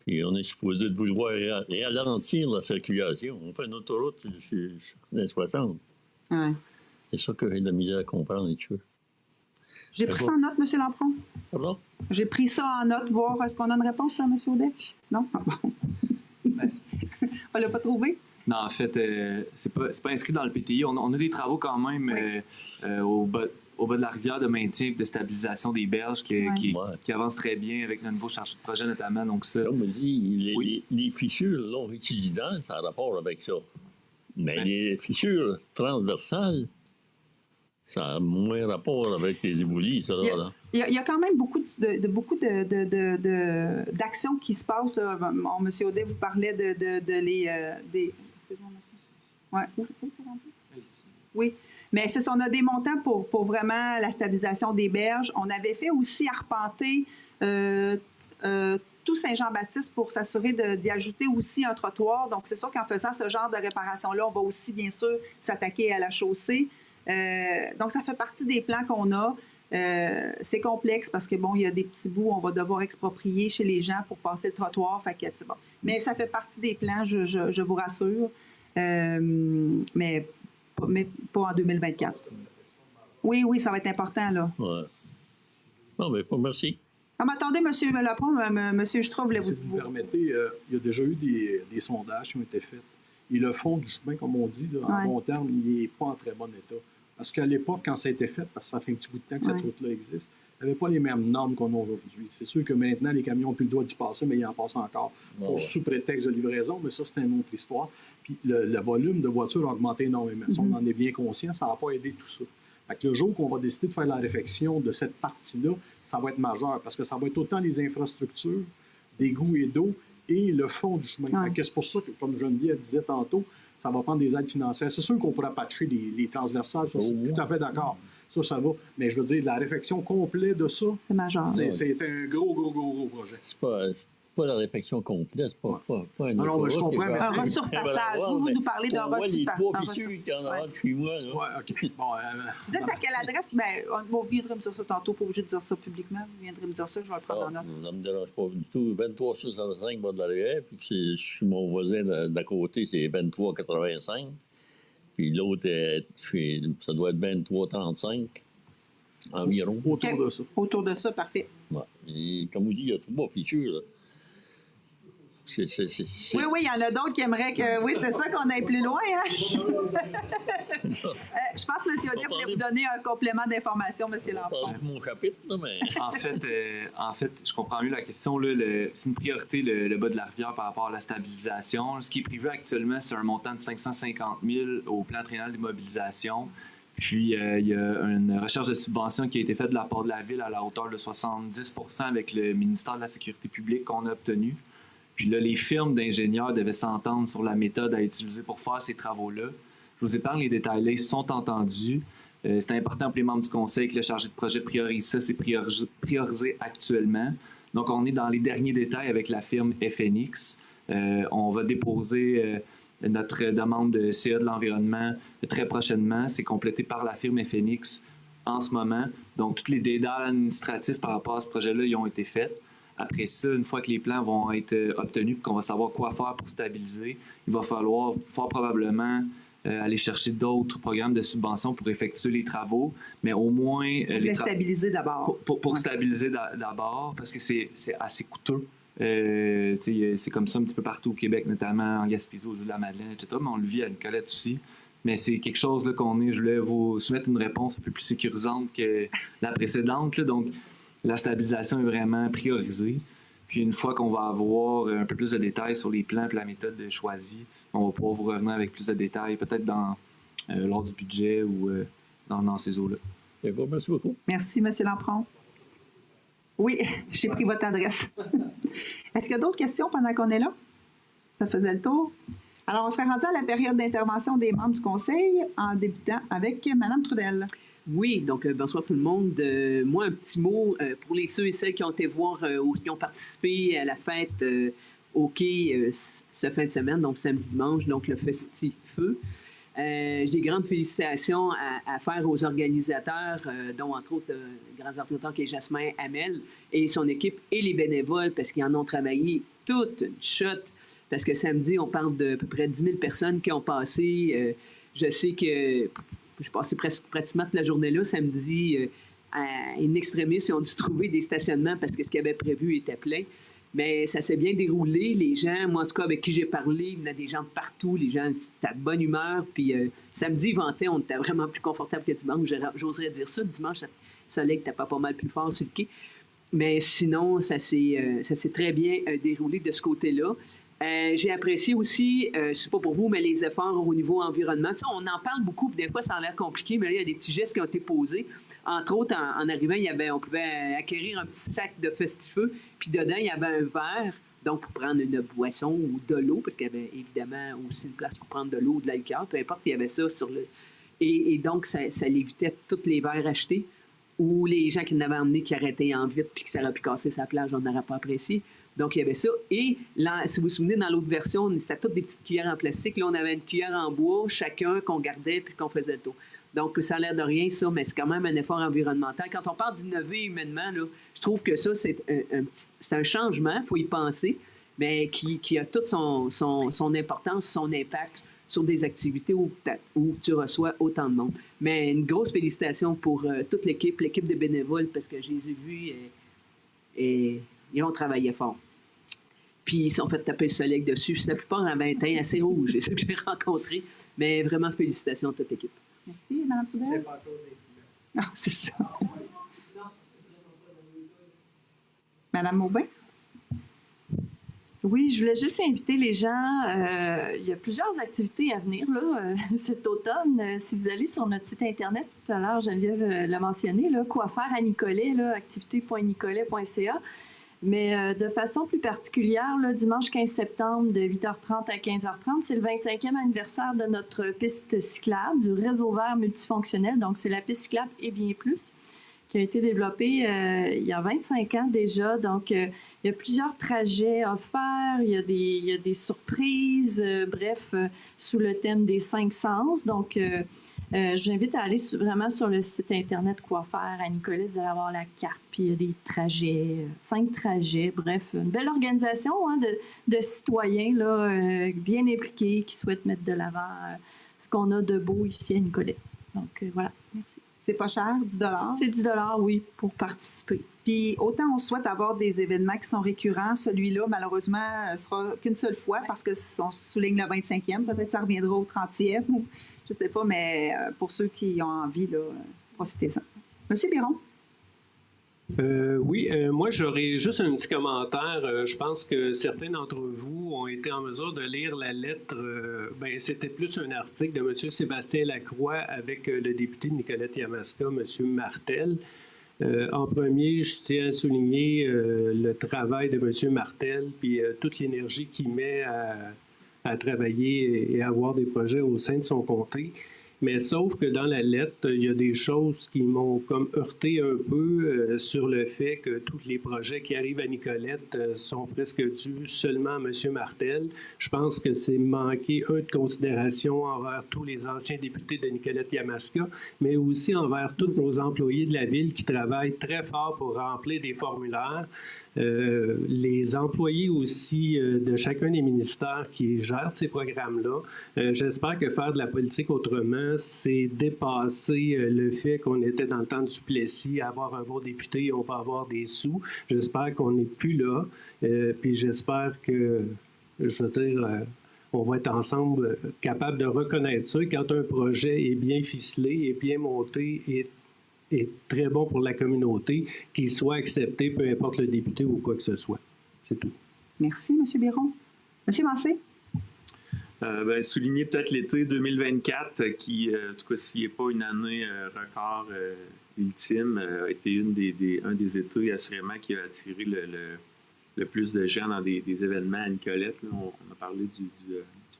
Puis on est supposé de vouloir ralentir la circulation. On fait une autoroute sur les 60. Ouais. C'est ça que j'ai de la misère à comprendre, tu vois. J'ai pris ça en note, M. Lampron. Pardon? J'ai pris ça en note, voir est-ce qu'on a une réponse à M. Audet? Non? On l'a pas trouvé? Non, en fait, c'est pas inscrit dans le PTI. On a des travaux quand même au bas de la rivière de maintien et de stabilisation des berges qui avancent très bien avec notre nouveau chargé de projet notamment. Donc ça, on me dit, les fissures longitudinales, ça a rapport avec ça. Mais les fissures transversales, ça a moins rapport avec les éboulis, ça. Il y a quand même beaucoup d'actions qui se passent. Là. Bon, M. Audet vous parlait des... Excusez-moi, monsieur. Oui. Mais c'est ça, on a des montants pour vraiment la stabilisation des berges. On avait fait aussi arpenter tout Saint-Jean-Baptiste pour s'assurer d'y ajouter aussi un trottoir. Donc, c'est sûr qu'en faisant ce genre de réparation-là, on va aussi, bien sûr, s'attaquer à la chaussée. Donc, ça fait partie des plans qu'on a. C'est complexe parce que, bon, il y a des petits bouts, on va devoir exproprier chez les gens pour passer le trottoir. Fait que, c'est bon. Mais ça fait partie des plans, je vous rassure. Mais pas en 2024. Oui, ça va être important, là. Ouais. Non, mais merci. Ah, mais attendez, M. Lampron, M. Jutra voulait vous... Si vous me permettez, il y a déjà eu des sondages qui ont été faits. Et le fond du chemin, comme on dit, là, en bon terme, il n'est pas en très bon état. Parce qu'à l'époque, quand ça a été fait, parce que ça fait un petit bout de temps que cette route-là existe, il n'y avait pas les mêmes normes qu'on a aujourd'hui. C'est sûr que maintenant, les camions n'ont plus le droit d'y passer, mais ils en passent encore sous prétexte de livraison, mais ça, c'est une autre histoire. Puis le volume de voitures a augmenté énormément. Ça, on en est bien conscient, ça n'a pas aidé tout ça. Fait que le jour qu'on va décider de faire la réfection de cette partie-là, ça va être majeur, parce que ça va être autant les infrastructures, d'égouts et d'eau, et le fond du chemin. Fait que c'est pour ça que, comme Geneviève disait tantôt, ça va prendre des aides financières. C'est sûr qu'on pourra patcher les transversales, ça, je suis tout à fait d'accord. Ça va. Mais je veux dire, la réfection complète de ça, c'est majeur. C'est un gros projet. C'est pas la réfection complète, c'est pas un alors, mais je comprends, mais un resurfaçage. Vous nous parlez d'un resurfaçage. Les 3 fissures qu'il y en a chez moi. Là. Ouais, OK. Bon, vous êtes à quelle adresse? Bien, vous viendrez me dire ça tantôt, pas obligé de dire ça publiquement. Vous viendrez me dire ça, je vais le prendre en note. Ça ne me dérange pas du tout. 23,65 bas de l'arrière, puis chez mon voisin d'à côté, c'est 23,85. Puis l'autre, ça doit être 23,35 environ. Autour de ça. Autour de ça, parfait. Ouais. Et comme vous dites, il y a 3 fissures, là. Oui, il y en a d'autres qui aimeraient que... Oui, c'est ça qu'on aille plus loin. Hein? Je pense que M. Audet voulait vous donner un complément d'information, M. Lampron. Mon chapitre, là, mais... En fait, je comprends mieux la question. C'est une priorité, le bas de la rivière, par rapport à la stabilisation. Ce qui est prévu actuellement, c'est un montant de 550 000 au plan triennal d'immobilisation. Puis, il y a une recherche de subvention qui a été faite de la part de la Ville à la hauteur de 70 % avec le ministère de la Sécurité publique qu'on a obtenu. Puis là, les firmes d'ingénieurs devaient s'entendre sur la méthode à utiliser pour faire ces travaux-là. Je vous épargne les détails là, ils se sont entendus. C'est important pour les membres du conseil que le chargé de projet priorise ça, c'est priorisé actuellement. Donc, on est dans les derniers détails avec la firme FNX. On va déposer notre demande de CA de l'environnement très prochainement. C'est complété par la firme FNX en ce moment. Donc, tous les détails administratifs par rapport à ce projet-là, ils ont été faits. Après ça, une fois que les plans vont être obtenus et qu'on va savoir quoi faire pour stabiliser, il va falloir fort probablement aller chercher d'autres programmes de subvention pour effectuer les travaux, mais au moins... les stabiliser d'abord. Pour stabiliser d'abord, parce que c'est assez coûteux. C'est comme ça un petit peu partout au Québec, notamment en Gaspésie, aux îles de la Madeleine, etc., mais on le vit à Nicolette aussi. Mais c'est quelque chose là, je voulais vous soumettre une réponse un peu plus sécurisante que la précédente. Là, donc, la stabilisation est vraiment priorisée. Puis une fois qu'on va avoir un peu plus de détails sur les plans et la méthode choisie, on va pouvoir vous revenir avec plus de détails, peut-être lors du budget ou dans ces eaux-là. Merci beaucoup. Merci, M. Lampron. Oui, j'ai pris votre adresse. Est-ce qu'il y a d'autres questions pendant qu'on est là? Ça faisait le tour? Alors, on serait rendu à la période d'intervention des membres du Conseil en débutant avec Mme Trudel. Oui, donc bonsoir tout le monde. Moi, un petit mot pour ceux et celles qui ont été voir ou qui ont participé à la fête au quai ce fin de semaine, donc samedi dimanche, donc le Festifeu. J'ai des grandes félicitations à faire aux organisateurs, dont entre autres le grand représentant qui est Jasmin Hamel et son équipe et les bénévoles, parce qu'ils en ont travaillé toute une shot. Parce que samedi, on parle de à peu près 10 000 personnes qui ont passé. Je sais que j'ai passé pratiquement toute la journée là, samedi, à in extremis, ils ont dû trouver des stationnements parce que ce qu'ils avaient prévu était plein. Mais ça s'est bien déroulé. Les gens, moi en tout cas, avec qui j'ai parlé, il y en a des gens de partout. Les gens étaient de bonne humeur. Puis samedi, il ventait, on était vraiment plus confortable que dimanche. J'oserais dire ça. Dimanche, le soleil tapait pas mal plus fort sur le quai. Mais sinon, ça s'est très bien déroulé de ce côté-là. J'ai apprécié aussi, c'est pas pour vous, mais les efforts au niveau environnement. Tu sais, on en parle beaucoup, puis des fois, ça a l'air compliqué, mais là, il y a des petits gestes qui ont été posés. Entre autres, en arrivant, on pouvait acquérir un petit sac de festifeux, puis dedans, il y avait un verre, donc pour prendre une boisson ou de l'eau, parce qu'il y avait évidemment aussi une place pour prendre de l'eau ou de l'alcool, peu importe, il y avait ça sur le... Et donc, ça l'évitait tous les verres achetés, ou les gens qui n'avaient emmené qui arrêtaient en vite, puis que ça aurait pu casser sa plage, on n'aurait pas apprécié. Donc, il y avait ça. Et là, si vous vous souvenez, dans l'autre version, c'était toutes des petites cuillères en plastique. Là, on avait une cuillère en bois, chacun, qu'on gardait puis qu'on faisait le tour. Donc, ça a l'air de rien, ça, mais c'est quand même un effort environnemental. Quand on parle d'innover humainement, là, je trouve que ça, c'est un changement, il faut y penser, mais qui a toute son importance, son impact sur des activités où tu reçois autant de monde. Mais une grosse félicitation pour toute l'équipe de bénévoles, parce que je les ai vus et ils ont travaillé fort. Puis ils se sont fait taper le soleil dessus. La plupart avaient un teint assez rouge, c'est ceux que j'ai rencontrés. Mais vraiment, félicitations à toute l'équipe. Merci, Mme Trudel. Ah, c'est ça. Mme Maubin? Oui, je voulais juste inviter les gens. Il y a plusieurs activités à venir là, cet automne. Si vous allez sur notre site Internet, tout à l'heure, Geneviève l'a mentionné, là, quoi faire à Nicolet, activité.nicolet.ca. Mais de façon plus particulière, là, dimanche 15 septembre, de 8h30 à 15h30, c'est le 25e anniversaire de notre piste cyclable, du réseau vert multifonctionnel. Donc, c'est la piste cyclable et bien plus, qui a été développée il y a 25 ans déjà. Donc, il y a plusieurs trajets à faire, il y a des surprises, sous le thème des 5 sens. Donc, j'invite à aller vraiment sur le site Internet Quoi faire à Nicolet. Vous allez avoir la carte, puis il y a des trajets, 5 trajets. Bref, une belle organisation de citoyens là, bien impliqués qui souhaitent mettre de l'avant ce qu'on a de beau ici à Nicolet. Donc, voilà. Merci. C'est pas cher, 10 $? C'est 10 $, oui, pour participer. Puis autant on souhaite avoir des événements qui sont récurrents, celui-là, malheureusement, ne sera qu'une seule fois parce qu'on souligne le 25e. Peut-être que ça reviendra au 30e, je ne sais pas, mais pour ceux qui ont envie, là, profitez-en. Monsieur Biron? Oui, moi j'aurais juste un petit commentaire. Je pense que certains d'entre vous ont été en mesure de lire la lettre. C'était plus un article de M. Sébastien Lacroix avec le député de Nicolette-Yamaska, M. Martel. En premier, je tiens à souligner le travail de M. Martel, puis toute l'énergie qu'il met à travailler et à avoir des projets au sein de son comté. Mais sauf que dans la lettre, il y a des choses qui m'ont comme heurté un peu sur le fait que tous les projets qui arrivent à Nicolette sont presque dus seulement à M. Martel. Je pense que c'est manquer de considération envers tous les anciens députés de Nicolette-Yamaska, mais aussi envers tous nos employés de la ville qui travaillent très fort pour remplir des formulaires. Les employés aussi de chacun des ministères qui gèrent ces programmes-là. J'espère que faire de la politique autrement, c'est dépasser le fait qu'on était dans le temps du Duplessis, avoir un bon député, on va avoir des sous. J'espère qu'on n'est plus là. Puis j'espère que, je veux dire, on va être ensemble capables de reconnaître ça. Quand un projet est bien ficelé, est bien monté, est très bon pour la communauté, qu'il soit accepté, peu importe le député ou quoi que ce soit. C'est tout. Merci, M. Biron. M. Massé? Souligner peut-être l'été 2024, qui, en tout cas, s'il n'est pas une année record ultime, a été un des étés, assurément, qui a attiré le plus de gens dans des événements à Nicolette. Là, on a parlé du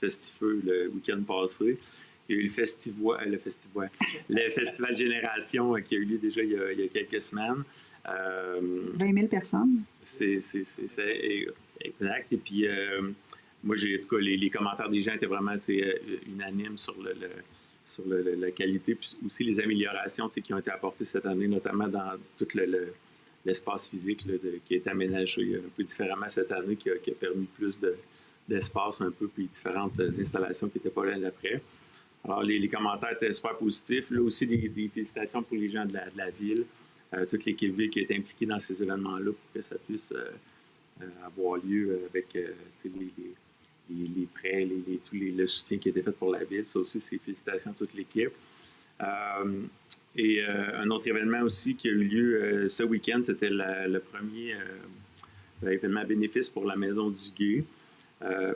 Festifeux le week-end passé. Il y a eu le Festival Génération qui a eu lieu déjà il y a quelques semaines. 20 000 personnes. C'est exact. Et puis, moi, en tout cas, les commentaires des gens étaient vraiment unanimes sur la qualité, puis aussi les améliorations qui ont été apportées cette année, notamment dans tout l'espace physique qui a été aménagé un peu différemment cette année, qui a permis plus d'espace un peu, puis différentes installations qui n'étaient pas là d'après. Alors, les commentaires étaient super positifs. Là aussi, des félicitations pour les gens de la ville, toute l'équipe ville qui est impliquée dans ces événements-là pour que ça puisse avoir lieu avec les prêts, le soutien qui a été fait pour la ville. Ça aussi, c'est félicitations à toute l'équipe. Et un autre événement aussi qui a eu lieu ce week-end, c'était le premier événement bénéfice pour la Maison du Gué,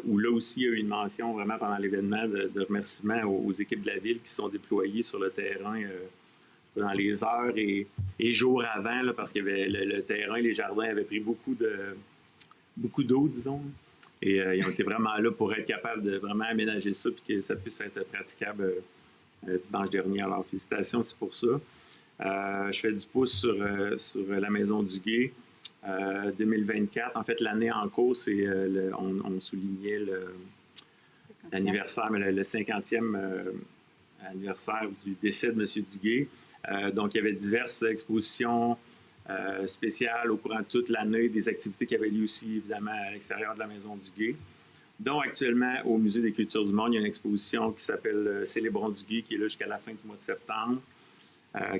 où là aussi, il y a eu une mention vraiment pendant l'événement de remerciements aux équipes de la ville qui sont déployées sur le terrain dans les heures et jours avant, là, parce que le terrain, les jardins avaient pris beaucoup d'eau, disons. Et ils ont été vraiment là pour être capables de vraiment aménager ça et que ça puisse être praticable dimanche dernier. Alors, félicitations aussi pour ça. Je fais du pouce sur la Maison du Gué. 2024, en fait, l'année en cours, on soulignait l'anniversaire, le 50e anniversaire du décès de M. Duguay. Donc, il y avait diverses expositions spéciales au courant de toute l'année, des activités qui avaient lieu aussi, évidemment, à l'extérieur de la Maison Duguay. Donc, actuellement, au Musée des Cultures du Monde, il y a une exposition qui s'appelle Célébrons Duguay, qui est là jusqu'à la fin du mois de septembre,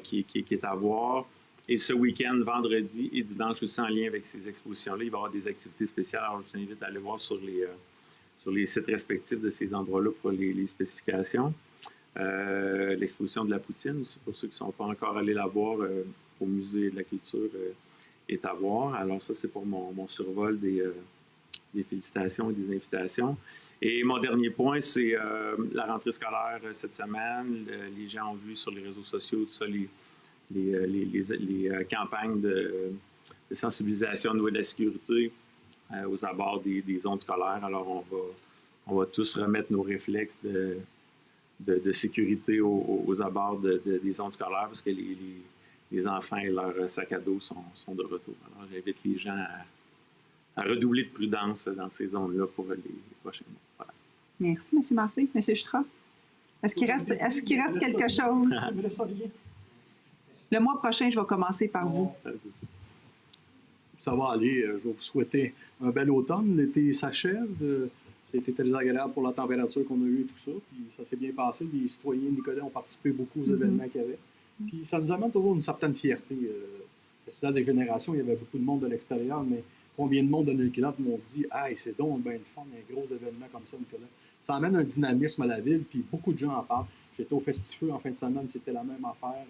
qui est à voir. Et ce week-end, vendredi et dimanche aussi en lien avec ces expositions-là, il va y avoir des activités spéciales. Alors, je vous invite à aller voir sur les sites respectifs de ces endroits-là pour les spécifications. L'exposition de la poutine aussi, pour ceux qui ne sont pas encore allés la voir au Musée de la Culture, est à voir. Alors ça, c'est pour mon survol des félicitations et des invitations. Et mon dernier point, c'est la rentrée scolaire cette semaine. Les gens ont vu sur les réseaux sociaux tout ça, les campagnes de sensibilisation au niveau de la sécurité aux abords des zones scolaires. Alors, on va tous remettre nos réflexes de sécurité aux abords des zones scolaires parce que les enfants et leurs sacs à dos sont de retour. Alors, j'invite les gens à redoubler de prudence dans ces zones-là pour les prochains mois. Voilà. Merci, M. Massé. M. Chutra, est-ce qu'il reste quelque chose? Le mois prochain, je vais commencer par vous. Ça va aller. Je vais vous souhaiter un bel automne. L'été s'achève. C'était très agréable pour la température qu'on a eue et tout ça. Puis ça s'est bien passé. Les citoyens nicolais ont participé beaucoup aux événements qu'il y avait. Puis ça nous amène toujours une certaine fierté. Le Festival des générations, il y avait beaucoup de monde de l'extérieur, mais combien de monde de Nicolas m'ont dit « Hey, c'est donc bien le fun, un gros événement comme ça, Nicolas. » Ça amène un dynamisme à la ville, puis beaucoup de gens en parlent. J'étais au Festifeux en fin de semaine, c'était la même affaire.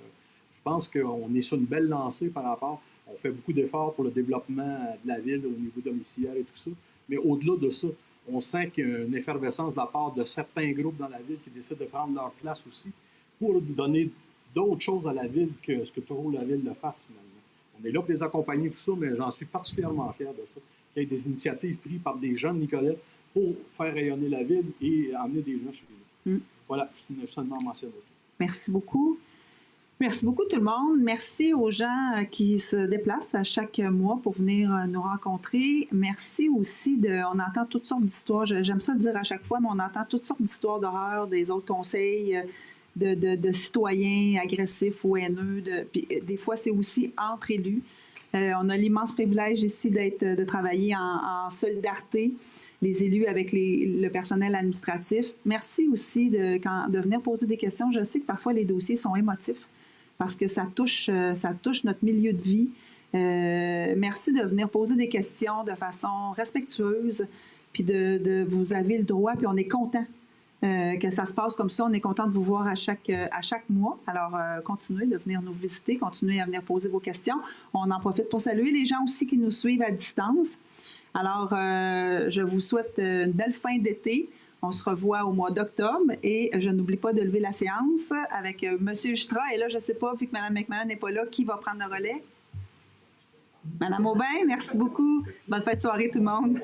Je pense qu'on est sur une belle lancée par rapport. On fait beaucoup d'efforts pour le développement de la ville au niveau domiciliaire et tout ça. Mais au-delà de ça, on sent qu'il y a une effervescence de la part de certains groupes dans la ville qui décident de prendre leur place aussi pour donner d'autres choses à la ville que ce que toujours la ville le fasse finalement. On est là pour les accompagner, tout ça, mais j'en suis particulièrement fier de ça. Qu'il y ait des initiatives prises par des jeunes Nicolais pour faire rayonner la ville et amener des gens chez nous. Voilà, je suis seulement mentionné ça. Merci beaucoup. Merci beaucoup tout le monde. Merci aux gens qui se déplacent à chaque mois pour venir nous rencontrer. Merci aussi on entend toutes sortes d'histoires, j'aime ça le dire à chaque fois, mais on entend toutes sortes d'histoires d'horreur des autres conseils, de citoyens agressifs ou haineux. Puis des fois, c'est aussi entre élus. On a l'immense privilège ici de travailler en solidarité, les élus avec le personnel administratif. Merci aussi de venir poser des questions. Je sais que parfois les dossiers sont émotifs parce que ça touche notre milieu de vie. Merci de venir poser des questions de façon respectueuse, puis vous avez le droit, puis on est content que ça se passe comme ça. On est content de vous voir à chaque mois. Alors, continuez de venir nous visiter, continuez à venir poser vos questions. On en profite pour saluer les gens aussi qui nous suivent à distance. Alors, je vous souhaite une belle fin d'été. On se revoit au mois d'octobre et je n'oublie pas de lever la séance avec M. Jutra. Et là, je ne sais pas, vu que Mme McMahon n'est pas là, qui va prendre le relais? Mme Aubin, merci beaucoup. Bonne fin de soirée tout le monde.